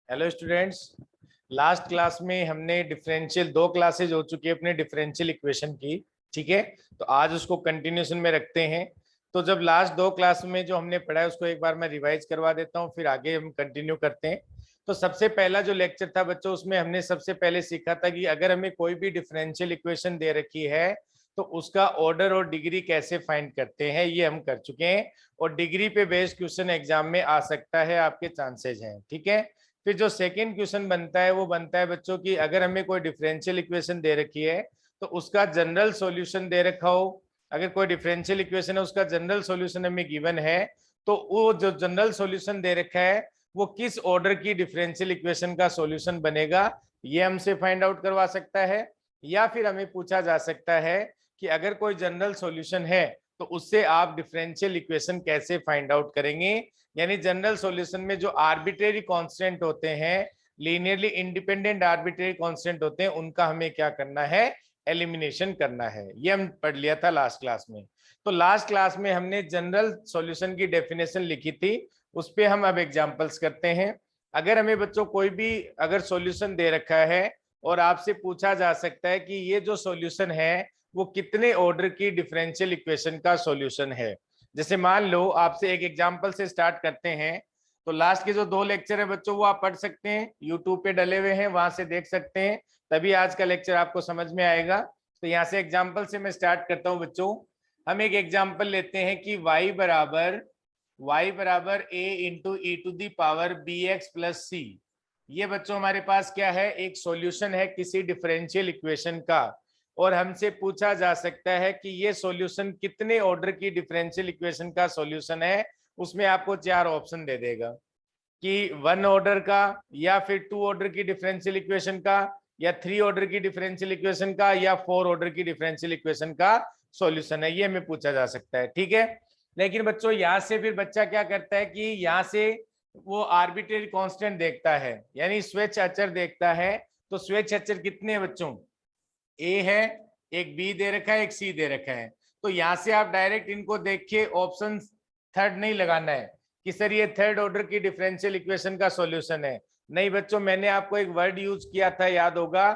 Hello students. Last class में हमने differential, दो क्लासेज हो चुकी है अपने डिफरेंशियल इक्वेशन की। ठीक है, तो आज उसको कंटिन्यूशन में रखते हैं। तो जब लास्ट दो क्लास में जो हमने पढ़ा है उसको एक बार मैं रिवाइज करवा देता हूँ, फिर आगे हम कंटिन्यू करते हैं। तो सबसे पहला जो लेक्चर था बच्चों, उसमें हमने सबसे पहले सीखा था कि अगर हमें कोई भी डिफरेंशियल इक्वेशन दे रखी है तो उसका ऑर्डर और डिग्री कैसे फाइंड करते हैं, ये हम कर चुके हैं। और डिग्री पे बेस्ड क्वेश्चन एग्जाम में आ सकता है, आपके चांसेज हैं। ठीक है, फिर जो सेकंड क्वेश्चन बनता है वो बनता है बच्चों की, अगर हमें कोई डिफरेंशियल इक्वेशन दे रखी है तो उसका जनरल सॉल्यूशन दे रखा हो। अगर कोई डिफरेंशियल इक्वेशन है उसका जनरल सॉल्यूशन हमें गिवन है, तो वो जो जनरल सॉल्यूशन दे रखा है वो किस ऑर्डर की डिफरेंशियल इक्वेशन का सॉल्यूशन बनेगा, ये हमसे फाइंड आउट करवा सकता है। या फिर हमें पूछा जा सकता है कि अगर कोई जनरल सॉल्यूशन है तो उससे आप डिफरेंशियल इक्वेशन कैसे फाइंड आउट करेंगे। यानी जनरल सॉल्यूशन में जो आर्बिट्रेरी कांस्टेंट होते हैं, लीनियरली इंडिपेंडेंट आर्बिट्रेरी कांस्टेंट होते हैं, उनका हमें क्या करना है, एलिमिनेशन करना है। ये हम पढ़ लिया था लास्ट क्लास में। तो लास्ट क्लास में हमने जनरल सॉल्यूशन की डेफिनेशन लिखी थी, उस पे हम अब एग्जांपल्स करते हैं। अगर हमें बच्चों कोई भी अगर सॉल्यूशन दे रखा है और आपसे पूछा जा सकता है कि ये जो सॉल्यूशन है वो कितने ऑर्डर की डिफरेंशियल इक्वेशन का सॉल्यूशन है। जैसे मान लो, आपसे एक एग्जांपल से स्टार्ट करते हैं। तो लास्ट के जो दो लेक्चर है बच्चों वो आप पढ़ सकते हैं, यूट्यूब पे डले हुए हैं, वहां से देख सकते हैं, तभी आज का लेक्चर आपको समझ में आएगा। तो यहाँ से एग्जांपल से मैं स्टार्ट करता हूँ बच्चों। हम एक एग्जांपल लेते हैं कि y बराबर a into E to the power b x plus c. ये बच्चों हमारे पास क्या है, एक सॉल्यूशन है किसी डिफरेंशियल इक्वेशन का। और हमसे पूछा जा सकता है कि ये सॉल्यूशन कितने ऑर्डर की डिफरेंशियल इक्वेशन का सॉल्यूशन है। उसमें आपको चार ऑप्शन दे देगा कि 1 ऑर्डर का, या फिर 2 ऑर्डर की डिफरेंशियल इक्वेशन का, या 3 ऑर्डर की डिफरेंशियल इक्वेशन का, या 4 ऑर्डर की डिफरेंशियल इक्वेशन का सॉल्यूशन है। ये हमें पूछा जा सकता है। ठीक है, लेकिन बच्चों यहाँ से फिर बच्चा क्या करता है कि यहाँ से वो आर्बिट्रेरी कांस्टेंट देखता है, यानी स्वेच्छ अचर देखता है। तो स्वेच्छ अचर कितने बच्चों, ए है, एक बी दे रखा है, एक सी दे रखा है। तो यहां से आप डायरेक्ट इनको देख के ऑप्शन थर्ड नहीं लगाना है कि सर ये थर्ड ऑर्डर की डिफरेंशियल इक्वेशन का सॉल्यूशन है। नहीं बच्चों, मैंने आपको एक वर्ड यूज किया था, याद होगा,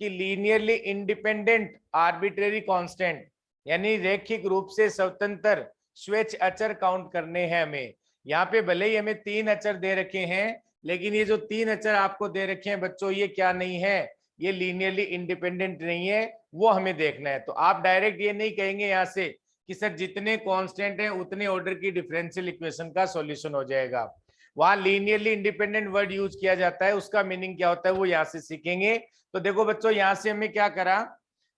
कि लीनियरली इंडिपेंडेंट आर्बिट्रेरी कांस्टेंट, यानी रैखिक रूप से स्वतंत्र स्वेच्छ अचर काउंट करने हैं हमें। यहाँ पे भले ही हमें 3 अचर दे रखे हैं, लेकिन ये जो 3 अचर आपको दे रखे हैं बच्चों, ये क्या नहीं है, ये लीनियरली इंडिपेंडेंट नहीं है, वो हमें देखना है। तो आप डायरेक्ट ये नहीं कहेंगे यहाँ से कि सर जितने कांस्टेंट हैं उतने ऑर्डर की डिफरेंशियल इक्वेशन का सॉल्यूशन हो जाएगा। वहां लीनियरली इंडिपेंडेंट वर्ड यूज किया जाता है, उसका मीनिंग क्या होता है वो यहाँ से सीखेंगे। तो देखो बच्चों, यहाँ से हमें क्या करा,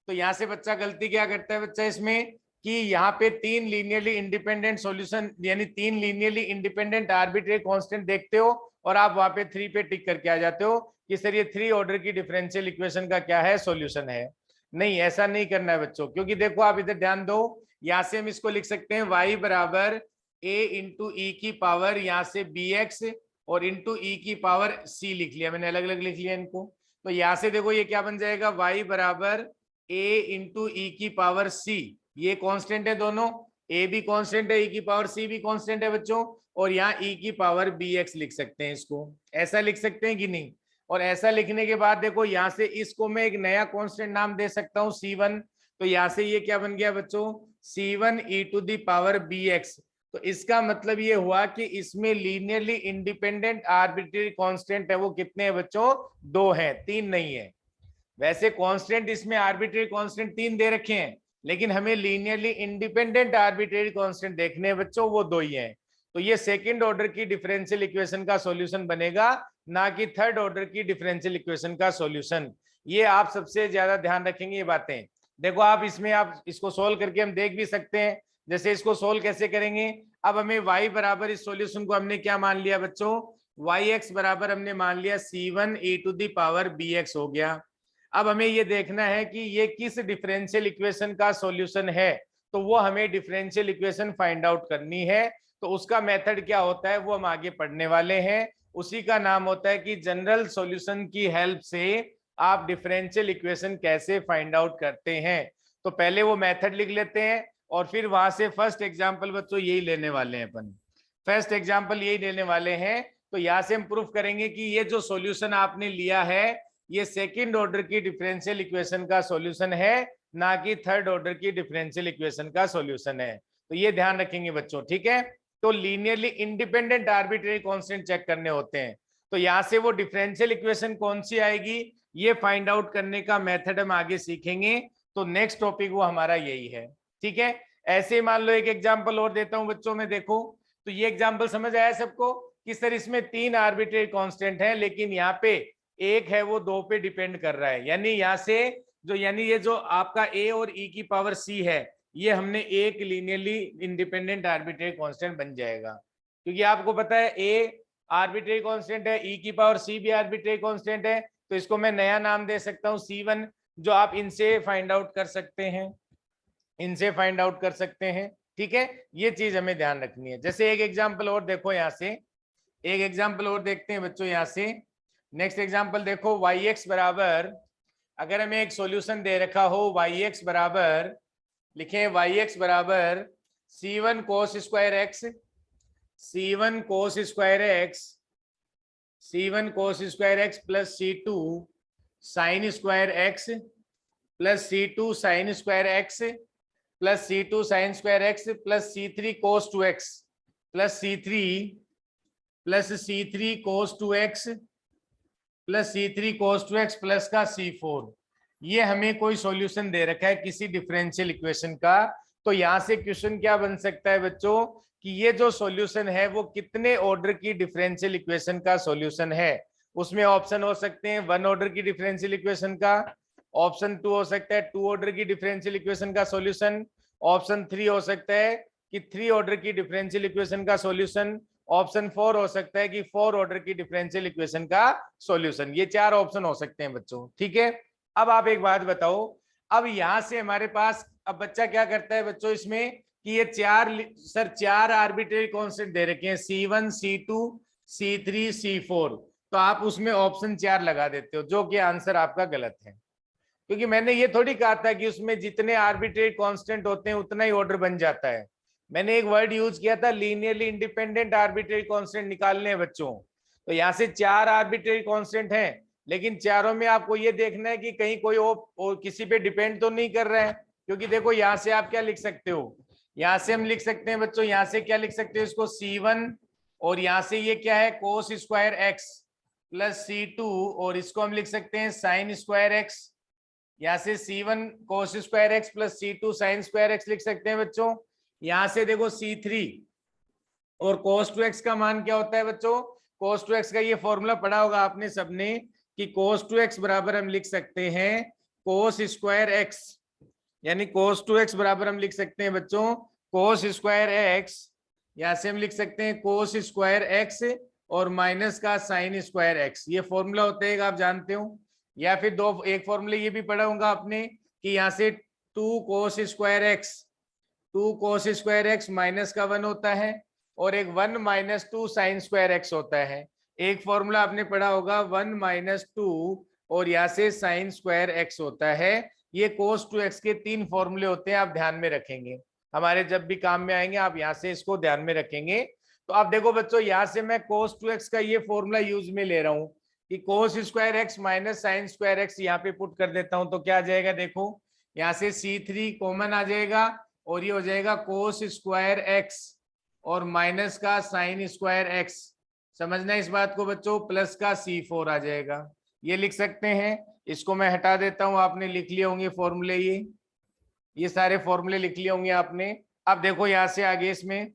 तो यहाँ से बच्चा गलती क्या करता है बच्चा इसमें, कि यहाँ पे 3 लीनियरली इंडिपेंडेंट सॉल्यूशन, यानी 3 लीनियरली इंडिपेंडेंट आर्बिट्रेरी कांस्टेंट देखते हो और आप वहां पे 3 पे टिक करके आ जाते हो कि सर ये 3 ऑर्डर की डिफरेंशियल इक्वेशन का क्या है, सॉल्यूशन है। नहीं, ऐसा नहीं करना है बच्चों, क्योंकि देखो आप इधर ध्यान दो, यहां से हम इसको लिख सकते हैं y बराबर a इंटू ई की पावर, यहाँ से bx, और इंटू ई की पावर c लिख लिया मैंने, अलग अलग लिख लिया इनको। तो यहाँ से देखो ये क्या बन जाएगा, y बराबर a इंटू ई की पावर c। ये कांस्टेंट है दोनों, a भी कांस्टेंट है, e की पावर c भी कांस्टेंट है बच्चों। और यहाँ e की पावर bx लिख सकते हैं, इसको ऐसा लिख सकते हैं कि नहीं। और ऐसा लिखने के बाद देखो यहाँ से इसको मैं एक नया कांस्टेंट नाम दे सकता हूँ c1। तो यहाँ से ये क्या बन गया बच्चों, c1 e to the power bx। तो इसका मतलब ये हुआ कि इसमें लीनियरली इंडिपेंडेंट आर्बिट्रेरी कांस्टेंट है वो कितने हैं बच्चों, 2 हैं, 3 नहीं है। वैसे कांस्टेंट इसमें आर्बिट्रेरी कांस्टेंट 3 दे रखे हैं, लेकिन हमें लीनियरली इंडिपेंडेंट आर्बिट्रेरी कांस्टेंट देखने हैं बच्चों, वो 2 ही हैं। तो ये सेकंड ऑर्डर की डिफरेंशियल इक्वेशन का सॉल्यूशन बनेगा, ना कि थर्ड ऑर्डर की डिफरेंशियल इक्वेशन का सॉल्यूशन। ये आप सबसे ज्यादा ध्यान रखेंगे ये बातें। देखो आप इसमें, आप इसको सोल्व करके हम देख भी सकते हैं। जैसे इसको सोल्व कैसे करेंगे, अब हमें y बराबर, इस सॉल्यूशन को हमने क्या मान लिया बच्चों, yx बराबर हमने मान लिया c1 e to the power bx हो गया। अब हमें ये देखना है कि ये किस डिफरेंशियल इक्वेशन का सॉल्यूशन है, तो वो हमें डिफरेंशियल इक्वेशन फाइंड आउट करनी है। तो उसका मेथड क्या होता है वो हम आगे पढ़ने वाले हैं। उसी का नाम होता है कि जनरल सॉल्यूशन की हेल्प से आप डिफरेंशियल इक्वेशन कैसे फाइंड आउट करते हैं। तो पहले वो मेथड लिख लेते हैं और फिर वहां से फर्स्ट एग्जांपल बच्चों यही लेने वाले हैं अपन। फर्स्ट एग्जांपल यही लेने वाले हैं तो यहाँ से हम प्रूफ करेंगे कि ये जो सॉल्यूशन आपने लिया है ये सेकंड ऑर्डर की डिफरेंशियल इक्वेशन का सॉल्यूशन है, ना कि थर्ड ऑर्डर की डिफरेंशियल इक्वेशन का सॉल्यूशन है। तो ये ध्यान रखेंगे बच्चों, ठीक है। तो linearly independent arbitrary constant check करने होते हैं, तो यहाँ से वो डिफरेंशियल इक्वेशन कौन सी आएगी ये फाइंड आउट करने का मेथड हम आगे सीखेंगे। तो नेक्स्ट टॉपिक वो हमारा यही है, ठीक है। ऐसे ही मान लो एक एग्जांपल और देता हूं बच्चों में, देखो तो ये एग्जांपल समझ आया सबको कि सर इसमें 3 आर्बिट्रेरी कांस्टेंट है, लेकिन यहाँ पे एक है वो 2 पे डिपेंड कर रहा है, यानी यहाँ से जो ये जो आपका a और e की पावर c है ये हमने एक लीनियरली इंडिपेंडेंट आर्बिट्रेरी कांस्टेंट बन जाएगा, क्योंकि आपको पता है a आर्बिट्रेरी कांस्टेंट है, e की पावर c भी आर्बिट्रेरी कांस्टेंट है, तो इसको मैं नया नाम दे सकता हूँ c1, जो आप इनसे फाइंड आउट कर सकते हैं, इनसे फाइंड आउट कर सकते हैं, ठीक है। ये चीज हमें ध्यान रखनी है। जैसे एक एग्जांपल और देखो, यहाँ से एक एग्जांपल और देखते हैं बच्चों। यहाँ से नेक्स्ट एग्जांपल देखो, yx बराबर, अगर हमें एक सॉल्यूशन दे रखा हो yx बराबर, लिखें yx बराबर c1 cos square x, c1 cos square x, c1 cos square x plus c2 sine square x plus c2 sine square x plus c2 sine square x plus c3 cos 2x plus c3 cos 2x plus c3 cos 2x plus का c4। ये हमें कोई solution दे रखा है किसी differential equation का। तो यहाँ से क्वेश्चन क्या बन सकता है बच्चों कि ये जो सॉल्यूशन है वो कितने ऑर्डर की डिफरेंशियल इक्वेशन का सॉल्यूशन है। उसमें ऑप्शन हो सकते हैं 1 ऑर्डर की डिफरेंशियल इक्वेशन का, ऑप्शन 2 हो सकता है 2 ऑर्डर की डिफरेंशियल इक्वेशन का सॉल्यूशन, ऑप्शन 3 हो सकता है कि 3 ऑर्डर की डिफरेंशियल इक्वेशन का सॉल्यूशन, ऑप्शन 4 हो सकता है कि 4 ऑर्डर की डिफरेंशियल इक्वेशन का सॉल्यूशन। ये 4 ऑप्शन हो सकते हैं बच्चों, ठीक है। अब आप एक बात बताओ, अब यहां से हमारे पास अब बच्चा क्या करता है बच्चों इसमें कि ये 4 आर्बिट्रेरी कांस्टेंट दे रखे हैं c1 c2 c3 c4, तो आप उसमें ऑप्शन 4 लगा देते हो, जो कि आंसर आपका गलत है, क्योंकि मैंने ये थोड़ी कहा था कि उसमें जितने आर्बिट्रेरी कांस्टेंट होते हैं उतना ही ऑर्डर बन जाता है। मैंने एक वर्ड यूज किया था लीनियरली इंडिपेंडेंट आर्बिट्रेरी कांस्टेंट निकालने हैं बच्चों। तो यहाँ से 4 आर्बिट्रेरी कांस्टेंट हैं, लेकिन चारों में आपको ये देखना है कि कहीं कोई और किसी पे डिपेंड तो नहीं कर रहा है, क्योंकि देखो यहाँ से आप क्या लिख सकते हो, यहाँ से हम लिख सकते हैं बच्चों, यहाँ से क्या लिख सकते हो इसको c1, और यहाँ से ये क्या है cos square x plus c2, और इसको हम लिख सकते हैं साइन स्क्वायर x। यहाँ से c1 cos square x plus c2 sine square x लिख सकते हैं बच्चों। यहाँ से देखो c3 और cos 2x का मान क्या होता है बच्चों, cos 2x का ये फॉर्मूला पढ़ा होगा आपने सबने कि cos 2x बराबर हम लिख सकते हैं cos स्क्वायर x, यानी cos 2x बराबर हम लिख सकते हैं बच्चों cos स्क्वायर x, यहाँ से हम लिख सकते हैं cos स्क्वायर x और माइनस का साइन स्क्वायर x। ये फॉर्मूला होता है आप जानते हो। या फिर एक फॉर्मूले ये भी पढ़ा होगा आपने कि यहाँ से 2 cos स्क्वायर x माइनस का 1 होता है, और एक 1 माइनस 2 साइन स्क्वायर x होता है। एक फॉर्मूला आपने पढ़ा होगा 1 माइनस 2 और यहाँ से साइन स्क्वायर x होता है। ये cos 2x के 3 फॉर्मूले होते हैं, आप ध्यान में रखेंगे, हमारे जब भी काम में आएंगे आप यहाँ से इसको ध्यान में रखेंगे। तो आप देखो बच्चों, यहाँ से मैं cos 2x का ये फॉर्मूला यूज में ले रहा हूँ कि cos square x minus sine square x यहाँ पे पुट कर देता हूँ, तो क्या आ जाएगा देखो, यहाँ से c3 कॉमन आ जाएगा और ये हो जाएगा cos स्क्वायर x और माइनस का साइन स्क्वायर x, समझना इस बात को बच्चों, प्लस का c4 आ जाएगा। ये लिख सकते हैं, इसको मैं हटा देता हूं, आपने लिख लिए होंगे फॉर्मूले, ये सारे फॉर्मूले लिख लिए होंगे आपने। अब देखो यहाँ से आगे इसमें,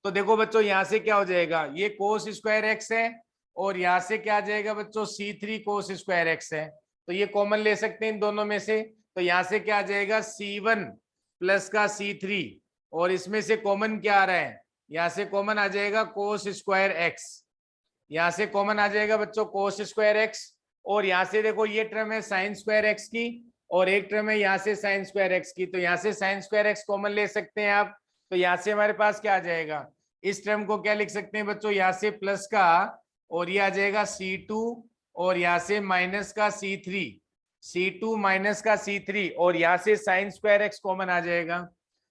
तो देखो बच्चों यहाँ से क्या हो जाएगा, ये cos स्क्वायर x है और यहाँ से क्या आ जाएगा बच्चों c3 cos स्क्वायर x है, तो ये कॉमन ले सकते हैं इन दोनों में से। तो यहाँ से क्या आ जाएगा c1 प्लस का c3, और इसमें से कॉमन क्या आ रहा है, यहाँ से कॉमन आ जाएगा cos स्क्वायर x, यहाँ से कॉमन आ जाएगा बच्चों cos स्क्वायर x, और यहाँ से देखो ये टर्म है साइन स्क्वायर x की और एक टर्म है यहाँ से साइन स्क्वायर x की, तो यहाँ से साइन स्क्वायर x कॉमन ले सकते हैं आप। तो यहाँ से हमारे पास क्या आ जाएगा, इस टर्म को क्या लिख सकते हैं बच्चों, यहाँ से प्लस का और ये आ जाएगा c2 और यहाँ से माइनस का c2 माइनस का c3 और यहाँ से साइन स्क्वायर x कॉमन आ जाएगा,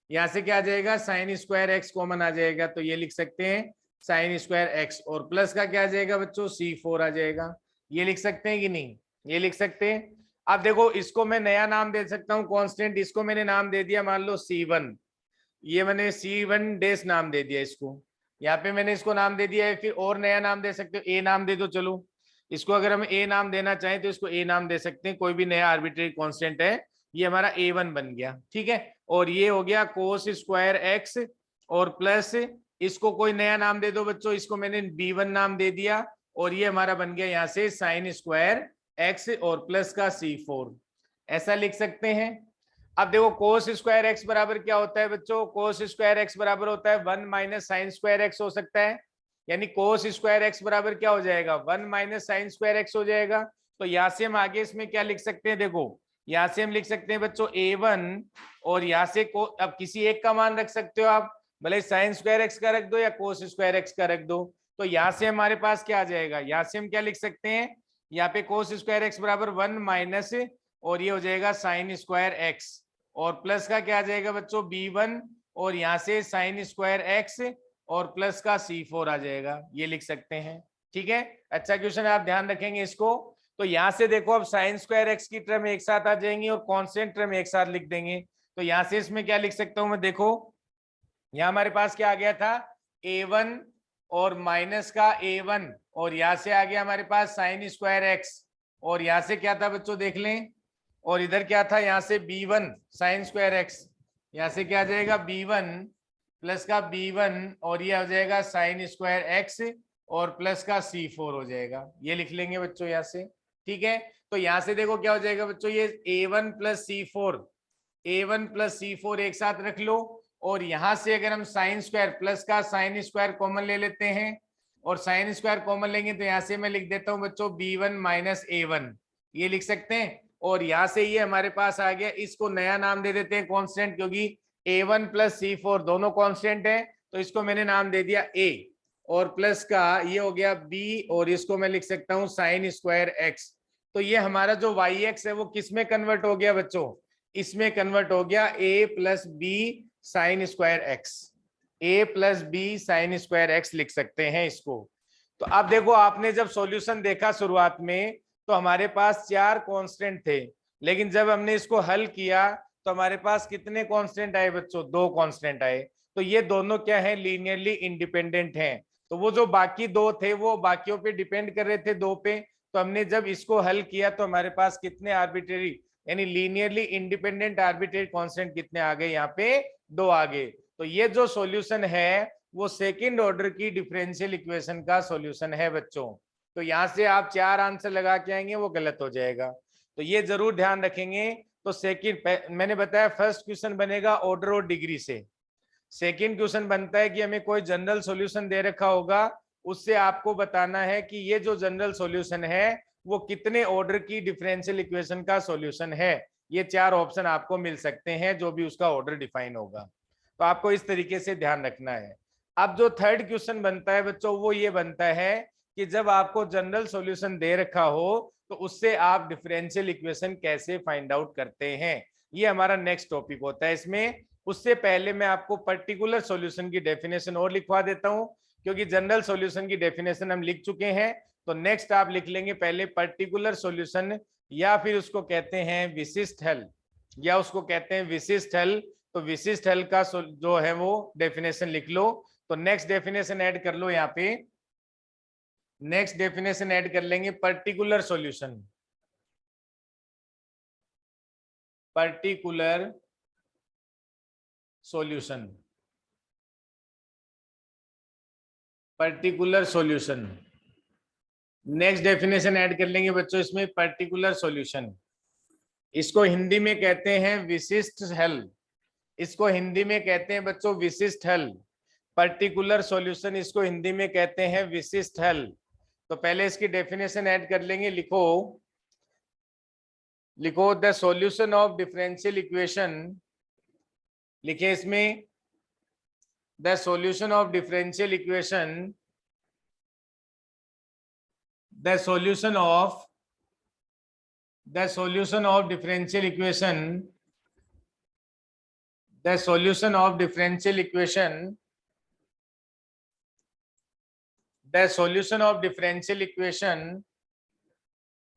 यहाँ से क्या आ जाएगा साइन स्क्वायर x कॉमन आ जाएगा, तो ये लिख सकते हैं साइन स्क्वायर एक्स, और प्लस का क्या आ जाएगा बच्चों, C4 आ जाएगा। ये लिख सकते हैं कि नहीं, ये लिख सकते हैं। अब देखो इसको मैं नया नाम दे सकता हूँ कांस्टेंट, इसको मैंने नाम दे दिया मान लो C1, ये मैंने C1 डेस नाम दे दिया इसको, यहाँ पे मैंने इसको नाम दे दिया है। फिर और नया नाम दे सकते हो, ए नाम दे दो, चलो इसको अगर हम ए नाम देना चाहें तो इसको ए नाम दे सकते हैं, कोई भी नया आर्बिट्रेरी कांस्टेंट है, ये हमारा A1 बन गया, ठीक है। और ये हो गया कोस स्क्वायर एक्स, और प्लस इसको कोई नया नाम दे दो बच्चों, इसको मैंने B1 नाम दे दिया, और ये हमारा बन गया यहाँ से साइन स्क्वायर एक्स और प्लस का C4, ऐसा लिख सकते हैं। अब देखो कोस स्क्वायर एक्स बराबर क्या होता है बच्चों, कोस स्क्वायर एक्स बराबर होता है 1 माइनस साइन स्क्वायर एक्स हो सकता है, यानी कोस स्क्वायर एक्स बराबर क्या हो जाएगा, 1 माइनस साइन स्क्वायर एक्स हो जाएगा। तो यहाँ से हम आगे इसमें क्या लिख सकते हैं, देखो यहाँ से हम लिख सकते हैं बच्चों A1, और यहाँ से अब किसी एक का मान रख सकते हो आप, भले साइन स्क्वायर एक्स का रख दो या कोस स्क्वायर एक्स का रख दो। तो यहाँ से हमारे पास क्या आ जाएगा, यहाँ से हम क्या लिख सकते हैं, यहाँ पे कोस स्क्वायर एक्स बराबर 1 माइनस, और ये हो जाएगा साइन स्क्वायर एक्स, और प्लस का क्या आ जाएगा बच्चों B1, और यहाँ से साइन स्क्वायर एक्स और प्लस का C4 आ जाएगा, ये लिख सकते हैं, ठीक है। अच्छा क्वेश्चन, आप ध्यान रखेंगे इसको। तो यहाँ से देखो अब साइन स्क्वायर एक्स की टर्म एक साथ आ जाएंगी और कांस्टेंट टर्म एक साथ लिख देंगे। तो यहाँ से इसमें क्या लिख सकता हूं मैं, देखो यहाँ हमारे पास क्या आ गया था, A1 और माइनस का A1, और यहाँ से आ गया हमारे पास साइन स्क्वायर एक्स, और यहाँ से क्या था बच्चों देख लें, और इधर क्या था, यहाँ से B1 साइन स्क्वायर एक्स, यहाँ से क्या आ जाएगा B1 प्लस का B1, और ये हो जाएगा साइन स्क्वायर एक्स और प्लस का C4 हो जाएगा, ये लिख लेंगे बच्चों यहाँ से, ठीक है। तो यहाँ से देखो क्या हो जाएगा बच्चों, ये A1 plus C4, A1 plus C4 एक साथ रख लो, और यहाँ से अगर हम साइन स्क्वायर प्लस का साइन स्क्वायर कॉमन ले लेते हैं, और साइन स्क्वायर कॉमन लेंगे तो यहाँ से मैं लिख देता हूँ बच्चों B1 माइनस A1, ये लिख सकते हैं। और यहाँ से ये हमारे पास आ गया, इसको नया नाम दे देते हैं कांस्टेंट, क्योंकि A1 प्लस C4 दोनों कांस्टेंट है, तो इसको मैंने नाम दे दिया A, और प्लस का ये हो गया B, और इसको मैं लिख सकता हूँ साइन स्क्वायर एक्स। तो ये हमारा जो yx है वो किस में कन्वर्ट हो गया बच्चों, इसमें कन्वर्ट हो गया A plus B sine square X, A plus B sine square X लिख सकते हैं इसको। तो अब देखो आपने जब सॉल्यूशन देखा शुरुआत में तो हमारे पास 4 कांस्टेंट थे, लेकिन जब हमने इसको हल किया तो हमारे पास कितने कांस्टेंट आए बच्चों, 2 कांस्टेंट आए। तो ये दोनों क्या है, लीनियरली इंडिपेंडेंट हैं। तो वो जो बाकी 2 थे वो बाकियों पे डिपेंड कर रहे थे 2 पे, तो हमने जब इसको हल किया तो हमारे पास कितने आर्बिट्रेरी यानी लीनियरली इंडिपेंडेंट आर्बिट्रेरी कांस्टेंट कितने आ गए, यहाँ पे 2 आ गए। तो ये जो सॉल्यूशन है वो सेकंड ऑर्डर की डिफरेंशियल इक्वेशन का सॉल्यूशन है बच्चों। तो यहाँ से आप 4 आंसर लगा के आएंगे वो गलत हो जाएगा, तो ये जरूर ध्यान रखेंगे। तो सेकंड मैंने बताया फर्स्ट क्वेश्चन बनेगा ऑर्डर और डिग्री से, सेकंड क्वेश्चन बनता है कि हमें कोई जनरल सॉल्यूशन दे रखा होगा, उससे आपको बताना है कि ये जो जनरल सॉल्यूशन है वो कितने ऑर्डर की डिफरेंशियल इक्वेशन का सॉल्यूशन है। ये 4 ऑप्शन आपको मिल सकते हैं जो भी उसका ऑर्डर डिफाइन होगा, तो आपको इस तरीके से ध्यान रखना है। अब जो थर्ड क्वेश्चन बनता है बच्चों वो ये बनता है कि जब आपको जनरल सॉल्यूशन दे रखा हो तो उससे आप डिफरेंशियल इक्वेशन कैसे फाइंड आउट करते हैं, ये हमारा नेक्स्ट टॉपिक होता है इसमें। उससे पहले मैं आपको पर्टिकुलर सॉल्यूशन की डेफिनेशन और लिखवा देता हूं, क्योंकि जनरल सॉल्यूशन की डेफिनेशन हम लिख चुके हैं। तो नेक्स्ट आप लिख लेंगे पहले पर्टिकुलर सॉल्यूशन, या फिर उसको कहते हैं विशिष्ट हल, या उसको कहते हैं विशिष्ट हल। तो विशिष्ट हल का जो है वो डेफिनेशन लिख लो। तो नेक्स्ट डेफिनेशन ऐड कर लो, यहाँ पे नेक्स्ट डेफिनेशन ऐड कर लेंगे particular solution, particular solution, particular solution. Next definition add कर लेंगे बच्चों इसमें पर्टिकुलर सॉल्यूशन, इसको हिंदी में कहते हैं विशिष्ट हल, इसको हिंदी में कहते हैं बच्चों विशिष्ट हल। पर्टिकुलर सॉल्यूशन इसको हिंदी में कहते हैं विशिष्ट हल। तो पहले इसकी डेफिनेशन ऐड कर लेंगे, लिखो लिखो the solution of differential equation, लिखे इसमें the solution of differential equation, the solution of differential equation, the solution of differential equation the solution of differential equation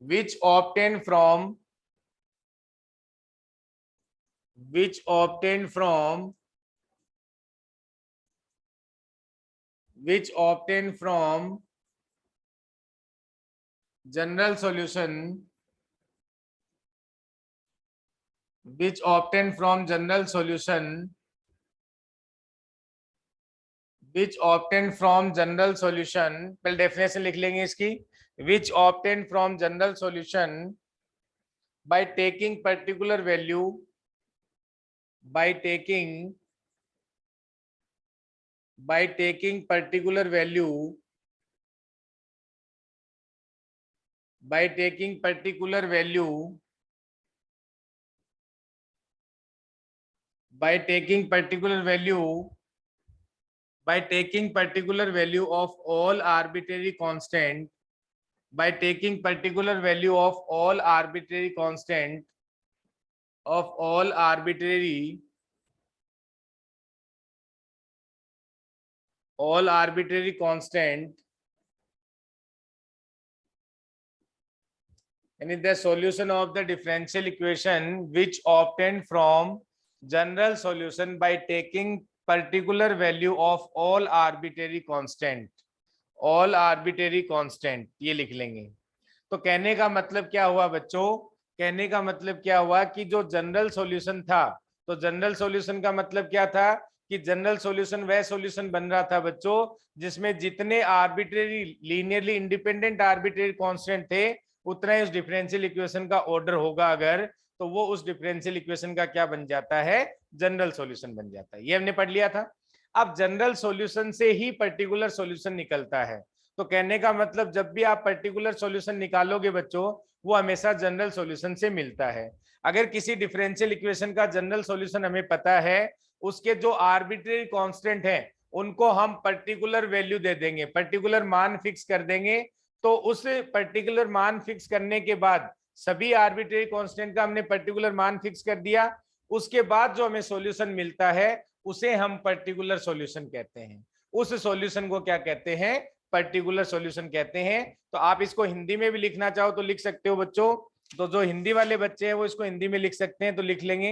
which obtained from general solution पहले definition लिख लेंगे इसकी, which obtained from general solution by taking particular value of all arbitrary constant and the solution of the differential equation which obtained from general solution by taking particular value of all arbitrary constant ये लिख लेंगे। तो कहने का मतलब क्या हुआ बच्चों, कहने का मतलब क्या हुआ कि जो जनरल सॉल्यूशन था, तो जनरल सॉल्यूशन का मतलब क्या था कि जनरल सॉल्यूशन वह सॉल्यूशन बन रहा था बच्चों जिसमें जितने arbitrary linearly independent arbitrary constant थे उतना ही उस डिफरेंशियल इक्वेशन का ऑर्डर होगा अगर, तो वो उस डिफरेंशियल इक्वेशन का क्या बन जाता है, जनरल सॉल्यूशन बन जाता है। ये हमने पढ़ लिया था। अब जनरल सॉल्यूशन से ही पर्टिकुलर सॉल्यूशन निकलता है, तो कहने का मतलब जब भी आप पर्टिकुलर सॉल्यूशन निकालोगे बच्चों वो हमेशा जनरल सॉल्यूशन से मिलता है। अगर किसी डिफरेंशियल इक्वेशन का जनरल सॉल्यूशन हमें पता है, उसके जो आर्बिट्रेरी कांस्टेंट हैं उनको हम पर्टिकुलर वैल्यू दे देंगे, पर्टिकुलर मान फिक्स कर देंगे, तो उस पर्टिकुलर मान फिक्स करने के बाद सभी आर्बिट्रेरी कांस्टेंट का हमने पर्टिकुलर मान फिक्स कर दिया, उसके बाद जो हमें सॉल्यूशन मिलता है उसे हम पर्टिकुलर सॉल्यूशन कहते हैं। उस सॉल्यूशन को क्या कहते हैं, पर्टिकुलर सॉल्यूशन कहते हैं। तो आप इसको हिंदी में भी लिखना चाहो तो लिख सकते हो बच्चों, तो जो हिंदी वाले बच्चे हैं वो इसको हिंदी में लिख सकते हैं, तो लिख लेंगे,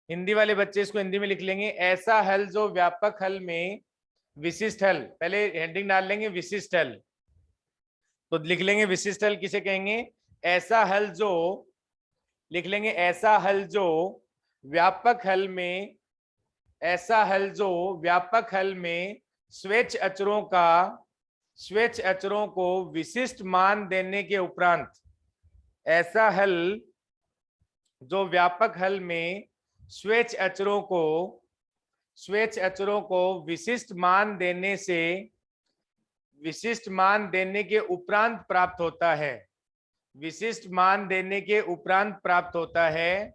हिंदी वाले बच्चे इसको हिंदी में लिख लेंगे, ऐसा हल जो व्यापक हल में विशिष्ट हल, पहले हेडिंग डाल लेंगे विशिष्ट हल, तो लिख लेंगे विशिष्ट हल किसे कहेंगे, ऐसा हल जो, लिख लेंगे ऐसा हल जो व्यापक हल में, ऐसा हल जो व्यापक हल में स्वेच्छ अचरों को विशिष्ट मान देने के उपरांत, ऐसा हल जो व्यापक हल में स्वेच्छ अचरों को विशिष्ट मान देने के उपरांत प्राप्त होता है, विशिष्ट मान देने के उपरांत प्राप्त होता है,